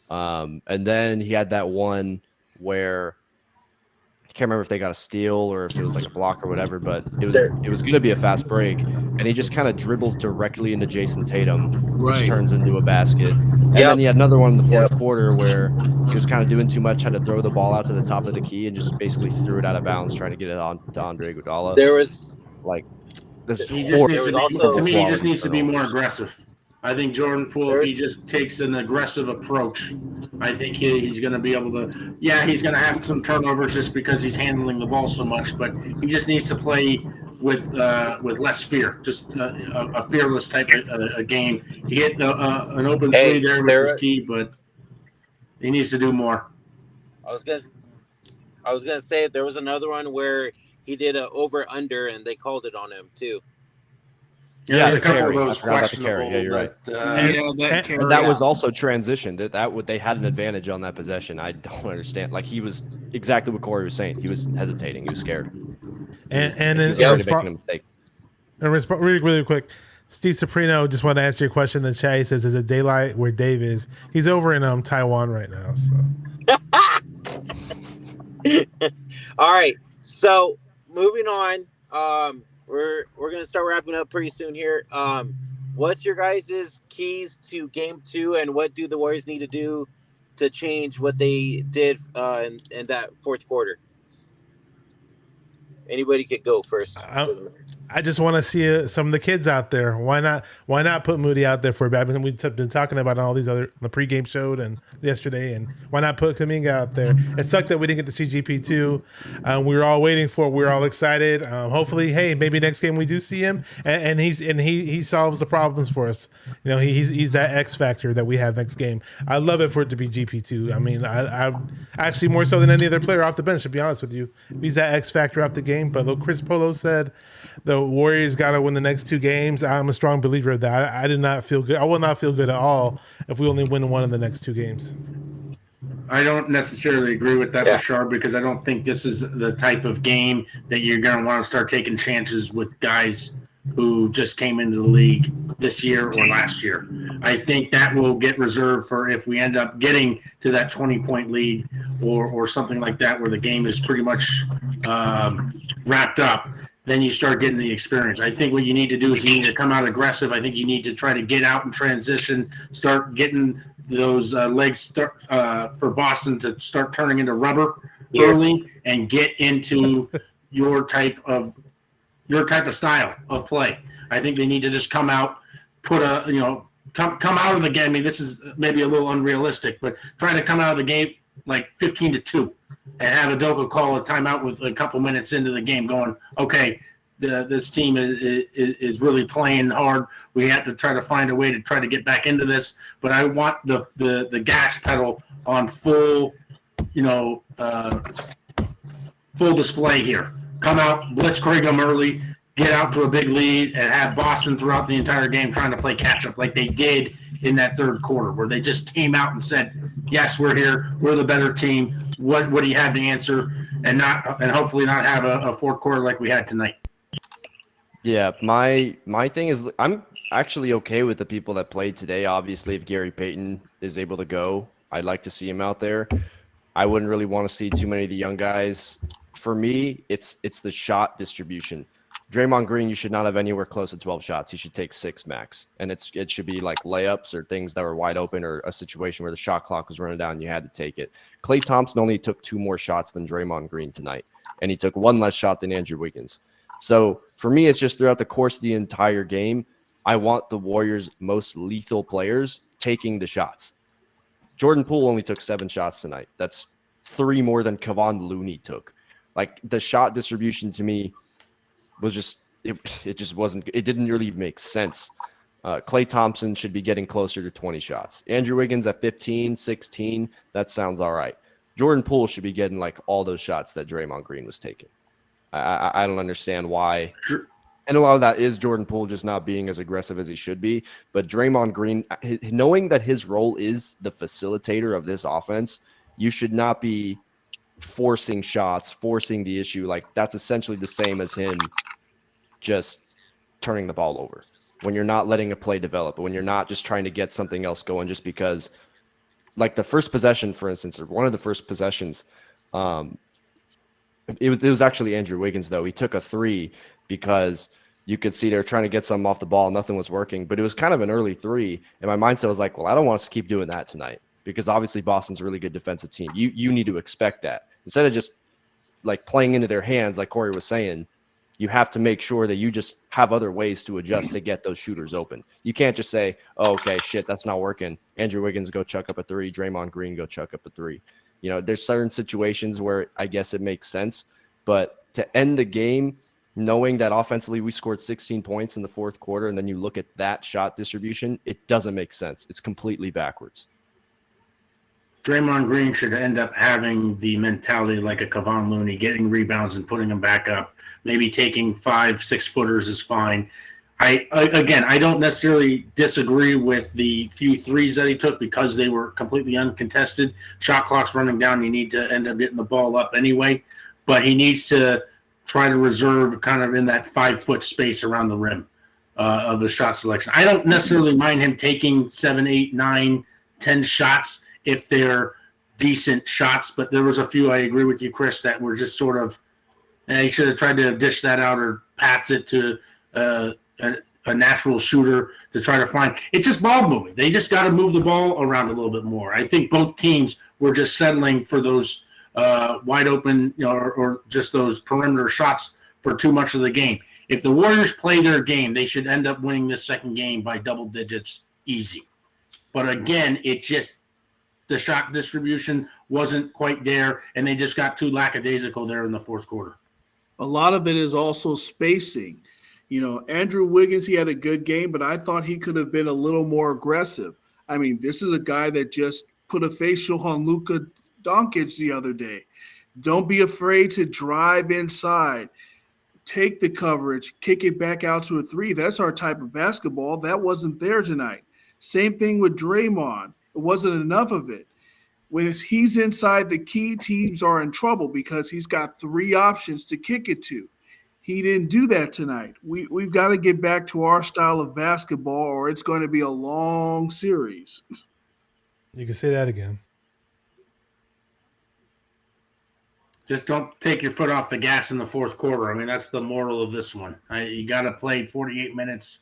And then he had that one where I can't remember if they got a steal or if it was like a block or whatever, but it was going to be a fast break. And he just kind of dribbles directly into Jason Tatum, which turns into a basket. And then he had another one in the fourth quarter where he was kind of doing too much, had to throw the ball out to the top of the key and just basically threw it out of bounds, trying to get it on to Andre Iguodala. There was like this. He just needs to be more aggressive. I think Jordan Poole, if he just takes an aggressive approach, I think he's going to be able to. Yeah, he's going to have some turnovers just because he's handling the ball so much, but he just needs to play with less fear, just a fearless type of a game. He hit an open three there, which was key, but he needs to do more. I was gonna say there was another one where he did a over under and they called it on him too. Yeah, a couple of those I forgot about the carry. Yeah, you're right. And that was also transition. They had an advantage on that possession. I don't understand. Like he was exactly what Corey was saying. He was hesitating. He was scared. Really quick, Steve Soprano just wanted to ask you a question in the chat. He says, "Is it daylight where Dave is? He's over in Taiwan right now." So. All right. So moving on. We're gonna start wrapping up pretty soon here. What's your guys' keys to Game 2, and what do the Warriors need to do to change what they did in that fourth quarter? Anybody could go first. I just want to see some of the kids out there. Why not put Moody out there for badminton? We've been talking about all these other the pregame show and yesterday, and why not put Kuminga out there? It sucked that we didn't get to see GP2. We were all waiting for it. We were all excited. Hopefully, hey, maybe next game we do see him, and he solves the problems for us. He's that X factor that we have next game. I love it for it to be GP2. I mean, I actually more so than any other player off the bench. To be honest with you, if he's that X factor out the game. game. But though Chris Polo said the Warriors got to win the next 2 games, I'm a strong believer of that. I did not feel good. I will not feel good at all if we only win one of the next 2 games. I don't necessarily agree with that, Bashar, because I don't think this is the type of game that you're going to want to start taking chances with guys who just came into the league this year or last year. I think that will get reserved for if we end up getting to that 20-point lead or something like that where the game is pretty much wrapped up. Then you start getting the experience. I think what you need to do is you need to come out aggressive. I think you need to try to get out and transition, start getting those legs for Boston to start turning into rubber early and get into your type of style of play. I think they need to just come out, come out of the game. I mean, this is maybe a little unrealistic, but try to come out of the game like 15-2 and have Udoka call a timeout with a couple minutes into the game going, okay, this team is really playing hard. We have to try to find a way to try to get back into this. But I want the gas pedal on full display here. Come out, blitzkrieg them early, get out to a big lead, and have Boston throughout the entire game trying to play catch-up like they did in that third quarter, where they just came out and said, yes, we're here. We're the better team. What do you have to answer? And hopefully not have a fourth quarter like we had tonight. Yeah, my thing is I'm actually okay with the people that played today. Obviously, if Gary Payton is able to go, I'd like to see him out there. I wouldn't really want to see too many of the young guys. For me, it's the shot distribution. Draymond Green, you should not have anywhere close to 12 shots. You should take 6 max. And it should be like layups or things that were wide open or a situation where the shot clock was running down and you had to take it. Klay Thompson only took 2 more shots than Draymond Green tonight. And he took 1 less shot than Andrew Wiggins. So for me, it's just throughout the course of the entire game, I want the Warriors' most lethal players taking the shots. Jordan Poole only took 7 shots tonight. That's 3 more than Kevon Looney took. Like, the shot distribution to me was just it just wasn't – it didn't really make sense. Klay Thompson should be getting closer to 20 shots. Andrew Wiggins at 15, 16, that sounds all right. Jordan Poole should be getting, like, all those shots that Draymond Green was taking. I don't understand why. Sure. And a lot of that is Jordan Poole just not being as aggressive as he should be. But Draymond Green, knowing that his role is the facilitator of this offense, you should not be forcing shots, forcing the issue. Like, that's essentially the same as him just turning the ball over. When you're not letting a play develop, when you're not just trying to get something else going just because, like the first possession, for instance, or one of the first possessions, it was actually Andrew Wiggins, though. He took a 3 because you could see they were trying to get something off the ball. Nothing was working, but it was kind of an early 3. And my mindset was like, well, I don't want us to keep doing that tonight because obviously Boston's a really good defensive team. You need to expect that. Instead of just like playing into their hands, like Cory was saying, you have to make sure that you just have other ways to adjust to get those shooters open. You can't just say, oh, okay, shit, that's not working. Andrew Wiggins, go chuck up a 3. Draymond Green, go chuck up a 3. You know, there's certain situations where I guess it makes sense, but to end the game knowing that offensively we scored 16 points in the fourth quarter and then you look at that shot distribution, it doesn't make sense. It's completely backwards. Draymond Green should end up having the mentality like a Kevon Looney, getting rebounds and putting them back up. Maybe taking 5-6 footers is fine. I don't necessarily disagree with the few threes that he took because they were completely uncontested. Shot clock's running down. You need to end up getting the ball up anyway. But he needs to try to reserve kind of in that 5-foot space around the rim of the shot selection. I don't necessarily mind him taking 7, 8, 9, 10 shots if they're decent shots. But there was a few, I agree with you, Chris, that were just sort of, he should have tried to dish that out or pass it to a natural shooter to try to find. It's just ball moving. They just got to move the ball around a little bit more. I think both teams were just settling for those wide open, or just those perimeter shots for too much of the game. If the Warriors play their game, they should end up winning this second game by double digits easy. But again, the shot distribution wasn't quite there, and they just got too lackadaisical there in the fourth quarter. A lot of it is also spacing. Andrew Wiggins, he had a good game, but I thought he could have been a little more aggressive. I mean, this is a guy that just put a facial on Luka Doncic the other day. Don't be afraid to drive inside. take the coverage, kick it back out to a three. That's our type of basketball. That wasn't there tonight. Same thing with Draymond. It wasn't enough of it. When he's inside the key, teams are in trouble because he's got three options to kick it to. He didn't do that tonight. We've got to get back to our style of basketball, or it's going to be a long series. You can say that again. Just don't take your foot off the gas in the fourth quarter. I mean, that's the moral of this one. You got to play 48 minutes,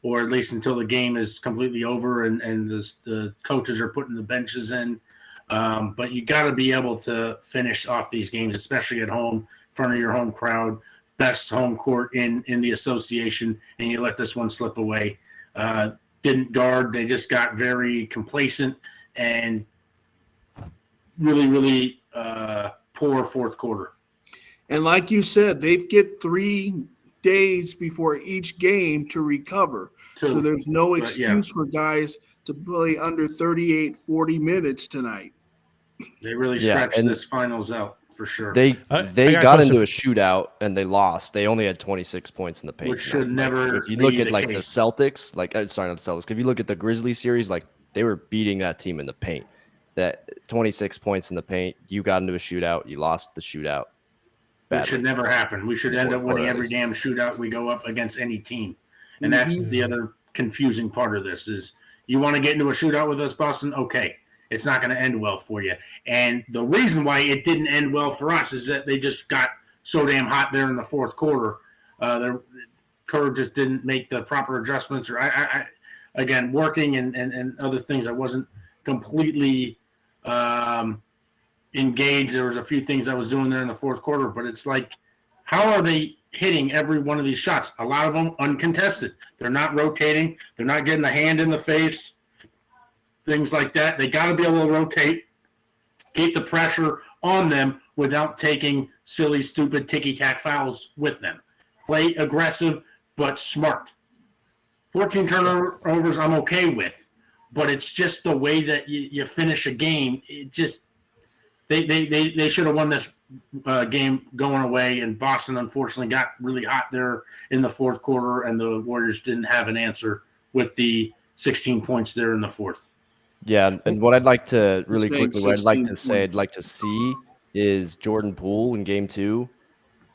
or at least until the game is completely over and the coaches are putting the benches in. But you got to be able to finish off these games, especially at home, in front of your home crowd, best home court in the association, and you let this one slip away. Didn't guard. They just got very complacent and really, really poor fourth quarter. And like you said, they get 3 days before each game to recover. So there's no excuse for guys to play under 38, 40 minutes tonight. They really stretched this finals out for sure. They got into a shootout and they lost. They only had 26 points in the paint. Which should never. If you look at like the Celtics, sorry, not the Celtics. If you look at the Grizzlies series, like they were beating that team in the paint. That 26 points in the paint, you got into a shootout, you lost the shootout. That should never happen. We should end up winning every damn shootout we go up against any team. And that's the other confusing part of this is you want to get into a shootout with us, Boston? Okay. It's not going to end well for you. And the reason why it didn't end well for us is that they just got so damn hot there in the fourth quarter. Kerr just didn't make the proper adjustments, or again, working and other things. I wasn't completely engaged. There was a few things I was doing there in the fourth quarter, but it's like, how are they hitting every one of these shots? A lot of them uncontested. They're not rotating. They're not getting a hand in the face. Things like that. They got to be able to rotate, keep the pressure on them without taking silly, stupid ticky-tack fouls with them. Play aggressive, but smart. 14 turnovers I'm okay with, but it's just the way that you finish a game. It just they should have won this game going away, and Boston unfortunately got really hot there in the fourth quarter, and the Warriors didn't have an answer with the 16 points there in the fourth. Yeah, and what I'd like to really quickly, what I'd like to say, I'd like to see is Jordan Poole in game 2,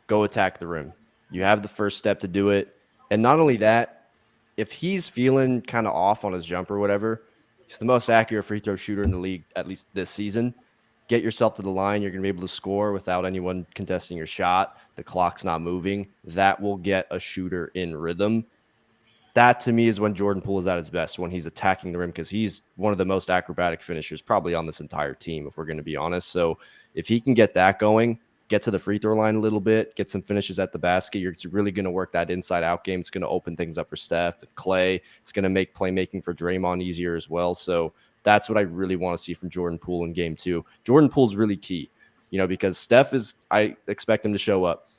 go attack the rim. You have the first step to do it. And not only that, if he's feeling kind of off on his jump or whatever, he's the most accurate free throw shooter in the league, at least this season. Get yourself to the line. You're going to be able to score without anyone contesting your shot. The clock's not moving. That will get a shooter in rhythm. That, to me, is when Jordan Poole is at his best, when he's attacking the rim, because he's one of the most acrobatic finishers probably on this entire team, if we're going to be honest. So if he can get that going, get to the free throw line a little bit, get some finishes at the basket, you're really going to work that inside-out game. It's going to open things up for Steph and Clay. It's going to make playmaking for Draymond easier as well. So that's what I really want to see from Jordan Poole in game 2. Jordan Poole's really key, because Steph I expect him to show up.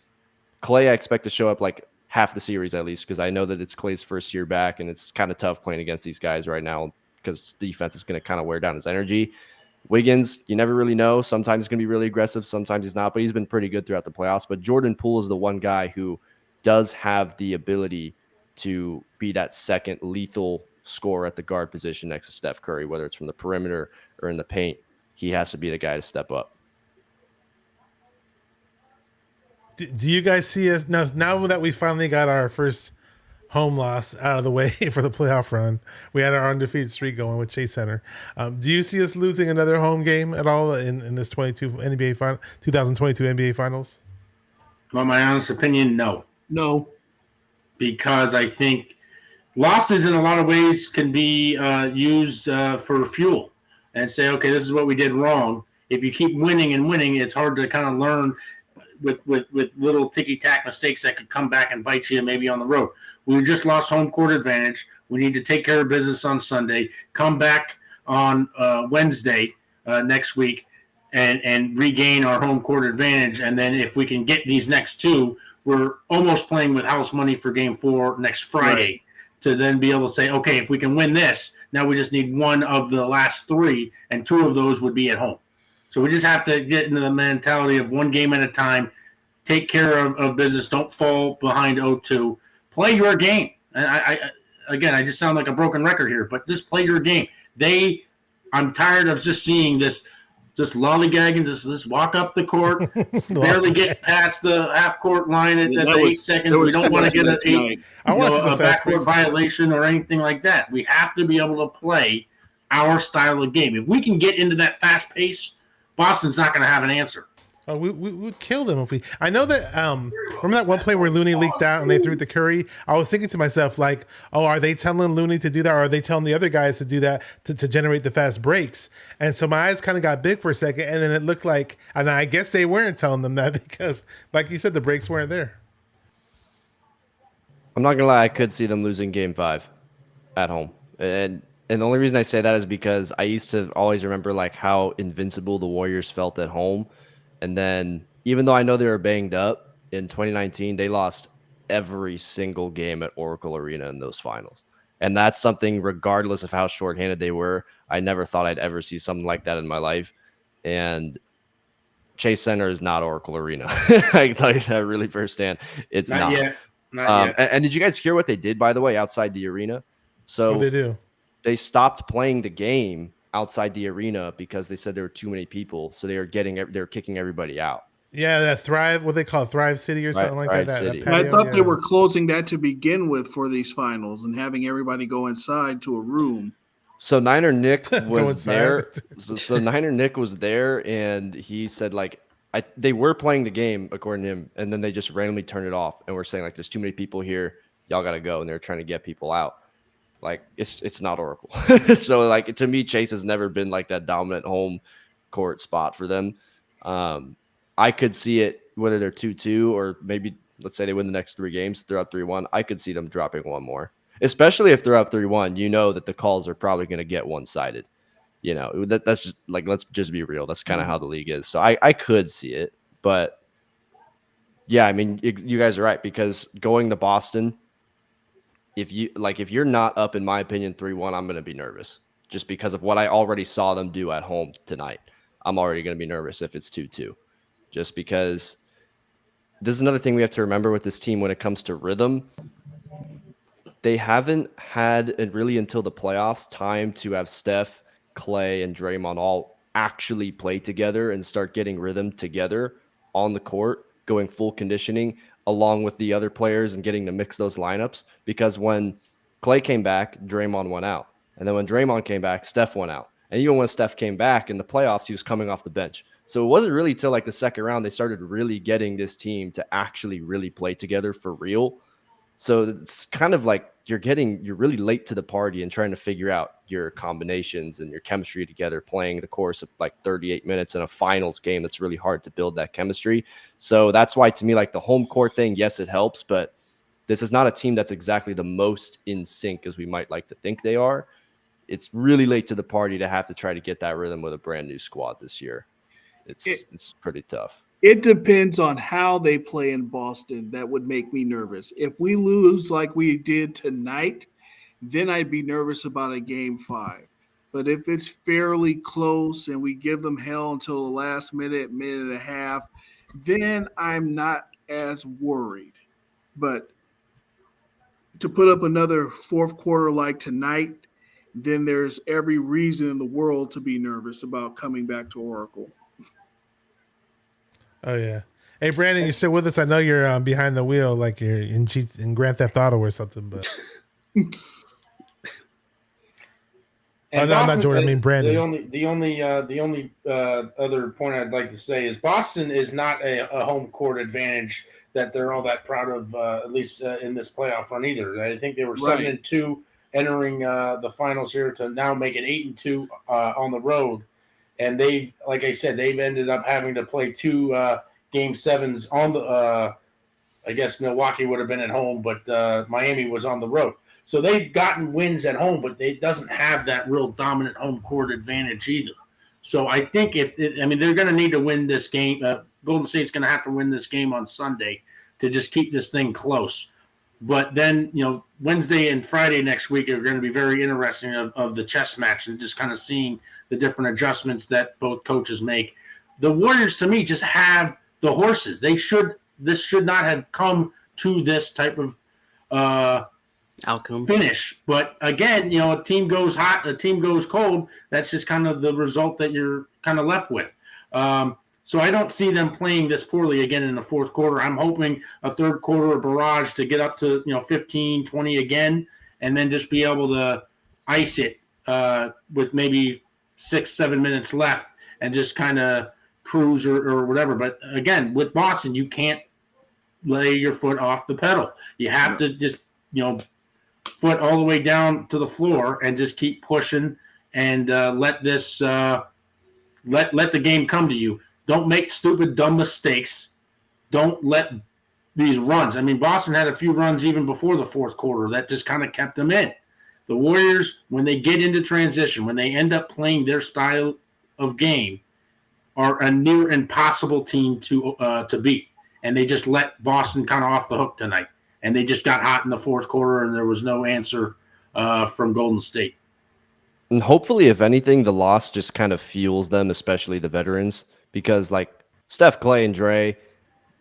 Clay, I expect to show up like half the series at least, because I know that it's Clay's first year back, and it's kind of tough playing against these guys right now because defense is going to kind of wear down his energy. Wiggins, you never really know. Sometimes he's going to be really aggressive, sometimes he's not, but he's been pretty good throughout the playoffs. But Jordan Poole is the one guy who does have the ability to be that second lethal scorer at the guard position next to Steph Curry, whether it's from the perimeter or in the paint. He has to be the guy to step up. Do you guys see us now that we finally got our first home loss out of the way for the playoff run? We had our undefeated streak going with Chase Center. Do you see us losing another home game at all in this 2022 NBA Finals? Well, my honest opinion, no. No. Because I think losses in a lot of ways can be used for fuel and say, okay, this is what we did wrong. If you keep winning and winning, it's hard to kind of learn with little ticky-tack mistakes that could come back and bite you maybe on the road. We just lost home court advantage. We need to take care of business on Sunday, come back on Wednesday next week, and regain our home court advantage. And then if we can get these next 2, we're almost playing with house money for game 4 next Friday. Right. To then be able to say, okay, if we can win this, now we just need 1 of the last 3, and 2 of those would be at home. So we just have to get into the mentality of 1 game at a time, take care of business. Don't fall behind 0-2. Play your game. And I just sound like a broken record here, but just play your game. I'm tired of just seeing this, just lollygagging, just walk up the court, barely get past the half court line at the 8 seconds. We don't want to get a backcourt violation or anything like that. We have to be able to play our style of game. If we can get into that fast pace, Boston's not going to have an answer. Oh, we would kill them if we. I know that. Remember that one play where Looney leaked out and they threw it to Curry? I was thinking to myself, like, oh, are they telling Looney to do that, or are they telling the other guys to do that to generate the fast breaks? And so my eyes kind of got big for a second, and then it looked like, and I guess they weren't telling them that because, like you said, the breaks weren't there. I'm not gonna lie, I could see them losing Game 5 at home, and the only reason I say that is because I used to always remember like how invincible the Warriors felt at home. And then, even though I know they were banged up in 2019, they lost every single game at Oracle Arena in those finals. And that's something, regardless of how shorthanded they were, I never thought I'd ever see something like that in my life. And Chase Center is not Oracle Arena. I can tell you that really firsthand. It's not. Not yet. And did you guys hear what they did, by the way, outside the arena? So What they do? They stopped playing the game outside the arena because they said there were too many people, so they were kicking everybody out. Yeah, that Thrive, what they call it, Thrive City or something like Thrive that. City. Patio, I thought they were closing that to begin with for these finals and having everybody go inside to a room. So Niner Nick was there. So Niner Nick was there, and he said like they were playing the game according to him, and then they just randomly turned it off, and we're saying like there's too many people here, y'all gotta go, and they're trying to get people out. Like it's not Oracle. So like to me, Chase has never been like that dominant home court spot for them. I could see it whether they're 2-2 or maybe let's say they win the next 3 games, they're up 3-1. I could see them dropping one more, especially if they're up 3-1. You know that the calls are probably going to get one-sided. You know that's just like, let's just be real. That's kind of how the league is. So I could see it, but yeah, I mean you guys are right, because going to Boston, if you're not up, in my opinion, 3-1, I'm going to be nervous just because of what I already saw them do at home tonight. I'm already going to be nervous if it's 2-2, just because this is another thing we have to remember with this team when it comes to rhythm. They haven't had really until the playoffs time to have Steph, Clay, and Draymond all actually play together and start getting rhythm together on the court, going full conditioning along with the other players and getting to mix those lineups. Because when Clay came back, Draymond went out. And then when Draymond came back, Steph went out. And even when Steph came back in the playoffs, he was coming off the bench. So it wasn't really till like the second round they started really getting this team to actually really play together for real. So it's kind of like you're really late to the party and trying to figure out your combinations and your chemistry together, playing the course of like 38 minutes in a finals game. That's really hard to build that chemistry. So that's why, to me, like the home court thing, yes, it helps, but this is not a team that's exactly the most in sync as we might like to think they are. It's really late to the party to have to try to get that rhythm with a brand new squad this year. It's pretty tough. It depends on how they play in Boston. That would make me nervous. If we lose like we did tonight, then I'd be nervous about a Game 5. But if it's fairly close and we give them hell until the last minute and a half, then I'm not as worried. But to put up another fourth quarter like tonight, then there's every reason in the world to be nervous about coming back to Oracle. Oh yeah. Hey Brandon, you still with us? I know you're behind the wheel, like you're in Grand Theft Auto or something. But and no, I'm not Jordan. I mean Brandon. The only other point I'd like to say is Boston is not a home court advantage that they're all that proud of, at least in this playoff run either. I think they were 7-2 entering the finals here to now make it 8-2 on the road. And they've, like I said, they've ended up having to play 2 Game 7s on the I guess Milwaukee would have been at home, but Miami was on the road. So they've gotten wins at home, but it doesn't have that real dominant home court advantage either. So I think they're going to need to win this game. Golden State's going to have to win this game on Sunday to just keep this thing close. But then, Wednesday and Friday next week are going to be very interesting of the chess match and just kind of seeing the different adjustments that both coaches make. The Warriors, to me, just have the horses. They should this should not have come to this type of outcome finish. But again, a team goes hot, a team goes cold. That's just kind of the result that you're kind of left with. So I don't see them playing this poorly again in the fourth quarter. I'm hoping a third quarter barrage to get up to 15, 20 again, and then just be able to ice it with maybe 6-7 minutes left and just kind of cruise or whatever. But again, with Boston, you can't lay your foot off the pedal. You have to just foot all the way down to the floor and just keep pushing and let this let the game come to you. Don't make stupid, dumb mistakes. Don't let these runs. I mean, Boston had a few runs even before the fourth quarter that just kind of kept them in. The Warriors, when they get into transition, when they end up playing their style of game, are a near impossible team to beat. And they just let Boston kind of off the hook tonight. And they just got hot in the fourth quarter, and there was no answer from Golden State. And hopefully, if anything, the loss just kind of fuels them, especially the veterans, because like Steph, Clay, and Dre,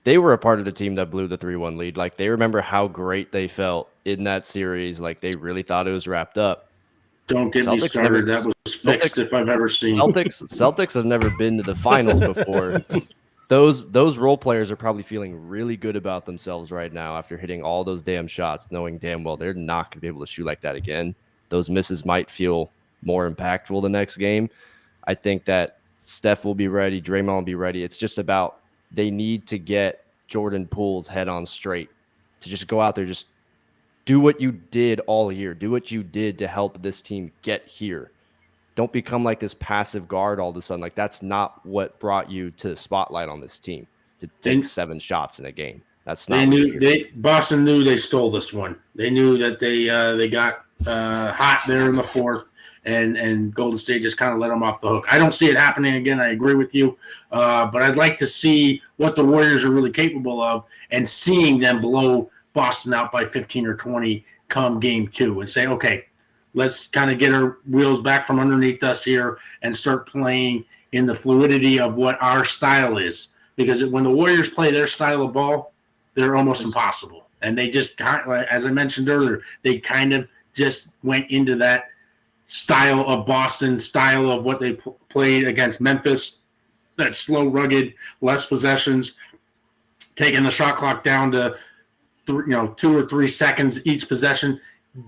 they were a part of the team that blew the 3-1 lead. Like, they remember how great they felt in that series. Like, they really thought it was wrapped up. Don't get me started. That was fixed if I've ever seen. Celtics have never been to the finals before. Those role players are probably feeling really good about themselves right now after hitting all those damn shots, knowing damn well they're not going to be able to shoot like that again. Those misses might feel more impactful the next game. I think that Steph will be ready. Draymond will be ready. It's just about they need to get Jordan Poole's head on straight to just go out there, just do what you did all year. Do what you did to help this team get here. Don't become like this passive guard all of a sudden. Like, that's not what brought you to the spotlight on this team, to take 7 shots in a game. That's not. Boston knew they stole this one. They knew that they got hot there in the fourth, and Golden State just kind of let them off the hook. I don't see it happening again. I agree with you, but I'd like to see what the Warriors are really capable of, and seeing them blow Boston out by 15 or 20 come game 2 and say, okay, let's kind of get our wheels back from underneath us here and start playing in the fluidity of what our style is. Because when the Warriors play their style of ball, they're almost impossible. And they just, as I mentioned earlier, they kind of just went into that style of Boston, style of what they played against Memphis, that slow, rugged, less possessions, taking the shot clock down to 2 or 3 seconds each possession.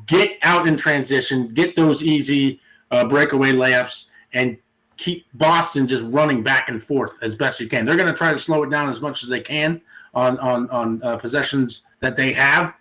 Get out in transition, get those easy breakaway layups, and keep Boston just running back and forth as best you can. They're going to try to slow it down as much as they can on possessions that they have,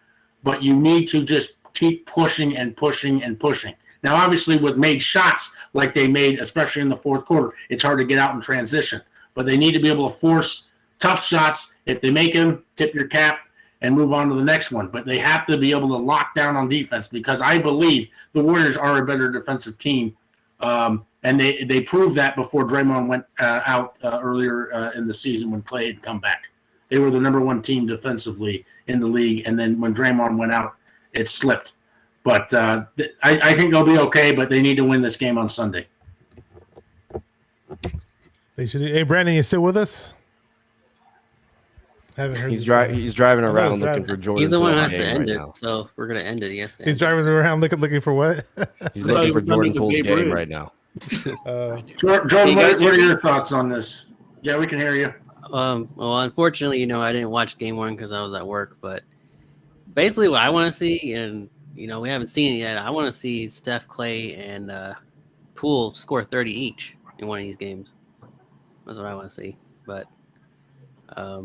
but you need to just keep pushing and pushing and pushing. Now, obviously, with made shots like they made, especially in the fourth quarter, it's hard to get out in transition. But they need to be able to force tough shots. If they make them, tip your cap and move on to the next one. But they have to be able to lock down on defense, because I believe the Warriors are a better defensive team. And they proved that before Draymond went out earlier in the season when Clay had come back. They were the number 1 team defensively in the league. And then when Draymond went out, it slipped. But I think they'll be okay, but they need to win this game on Sunday. They should. Hey, Brandon, you still with us? Haven't heard. He's driving around looking for Jordan. He's the one who has to right end it. now. So if we're gonna end it, he has to. He's driving around looking for what? He's looking for Jordan Poole's game right now. Jordan, what are your thoughts on this? Yeah, we can hear you. Well, unfortunately, I didn't watch game 1 because I was at work. But basically, what I want to see, and we haven't seen it yet. I want to see Steph, Clay, and Poole score 30 each in one of these games. That's what I want to see. But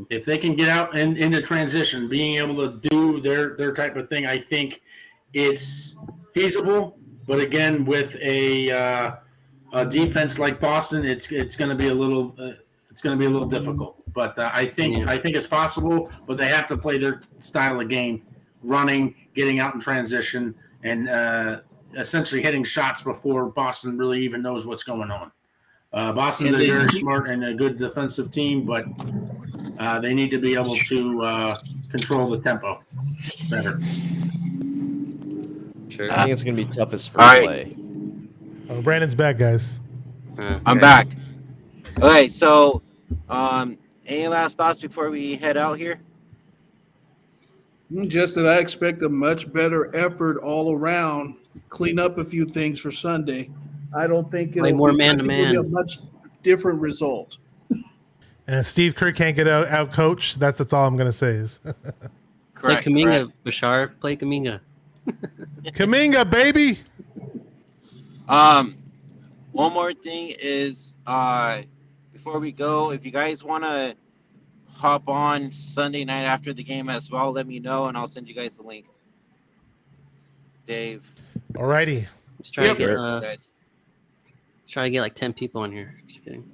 if they can get out and into transition, being able to do their type of thing, I think it's feasible. But again, with a defense like Boston, it's going to be a little difficult. But I think it's possible. But they have to play their style of game, running, getting out in transition, and essentially hitting shots before Boston really even knows what's going on. Boston's a very smart and a good defensive team, but they need to be able to control the tempo better. Sure. I think it's going to be toughest for Clay. Oh, Brandon's back, guys. Okay. I'm back. Okay, so any last thoughts before we head out here? Just that I expect a much better effort all around. Clean up a few things for Sunday. I don't think Play it'll more be. I man to think it'll be a man. much different result. And if Steve Kerr can't get out coached, that's all I'm gonna say is Play Correct. Kaminga, Bashar. Play Kaminga. Kaminga, baby. One more thing is before we go, if you guys want to hop on Sunday night after the game as well, let me know and I'll send you guys the link. Dave, Alrighty. Just trying to Sure. get Guys. try to get like 10 people on here. Just kidding.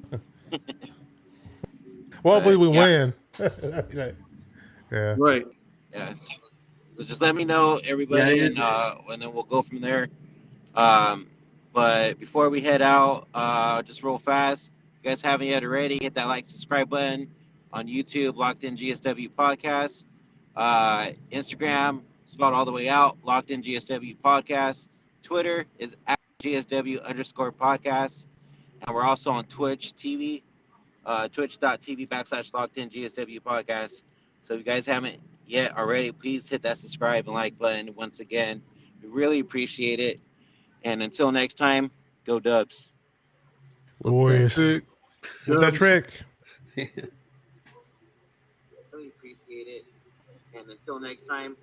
Well, hopefully we Yeah. win. Yeah. Right. Yeah. So just let me know, everybody, Yeah, and then we'll go from there. But before we head out, just real fast, if you guys haven't yet already, hit that like, subscribe button on YouTube, Locked In GSW Podcast. Instagram, spelled all the way out, Locked In GSW Podcast. Twitter is at GSW_podcast. And we're also on Twitch TV, twitch.tv/Locked In GSW Podcast. So if you guys haven't yet already, please hit that subscribe and like button once again. We really appreciate it. And until next time, go Dubs. Warriors. With that trick. Really appreciate it. And until next time,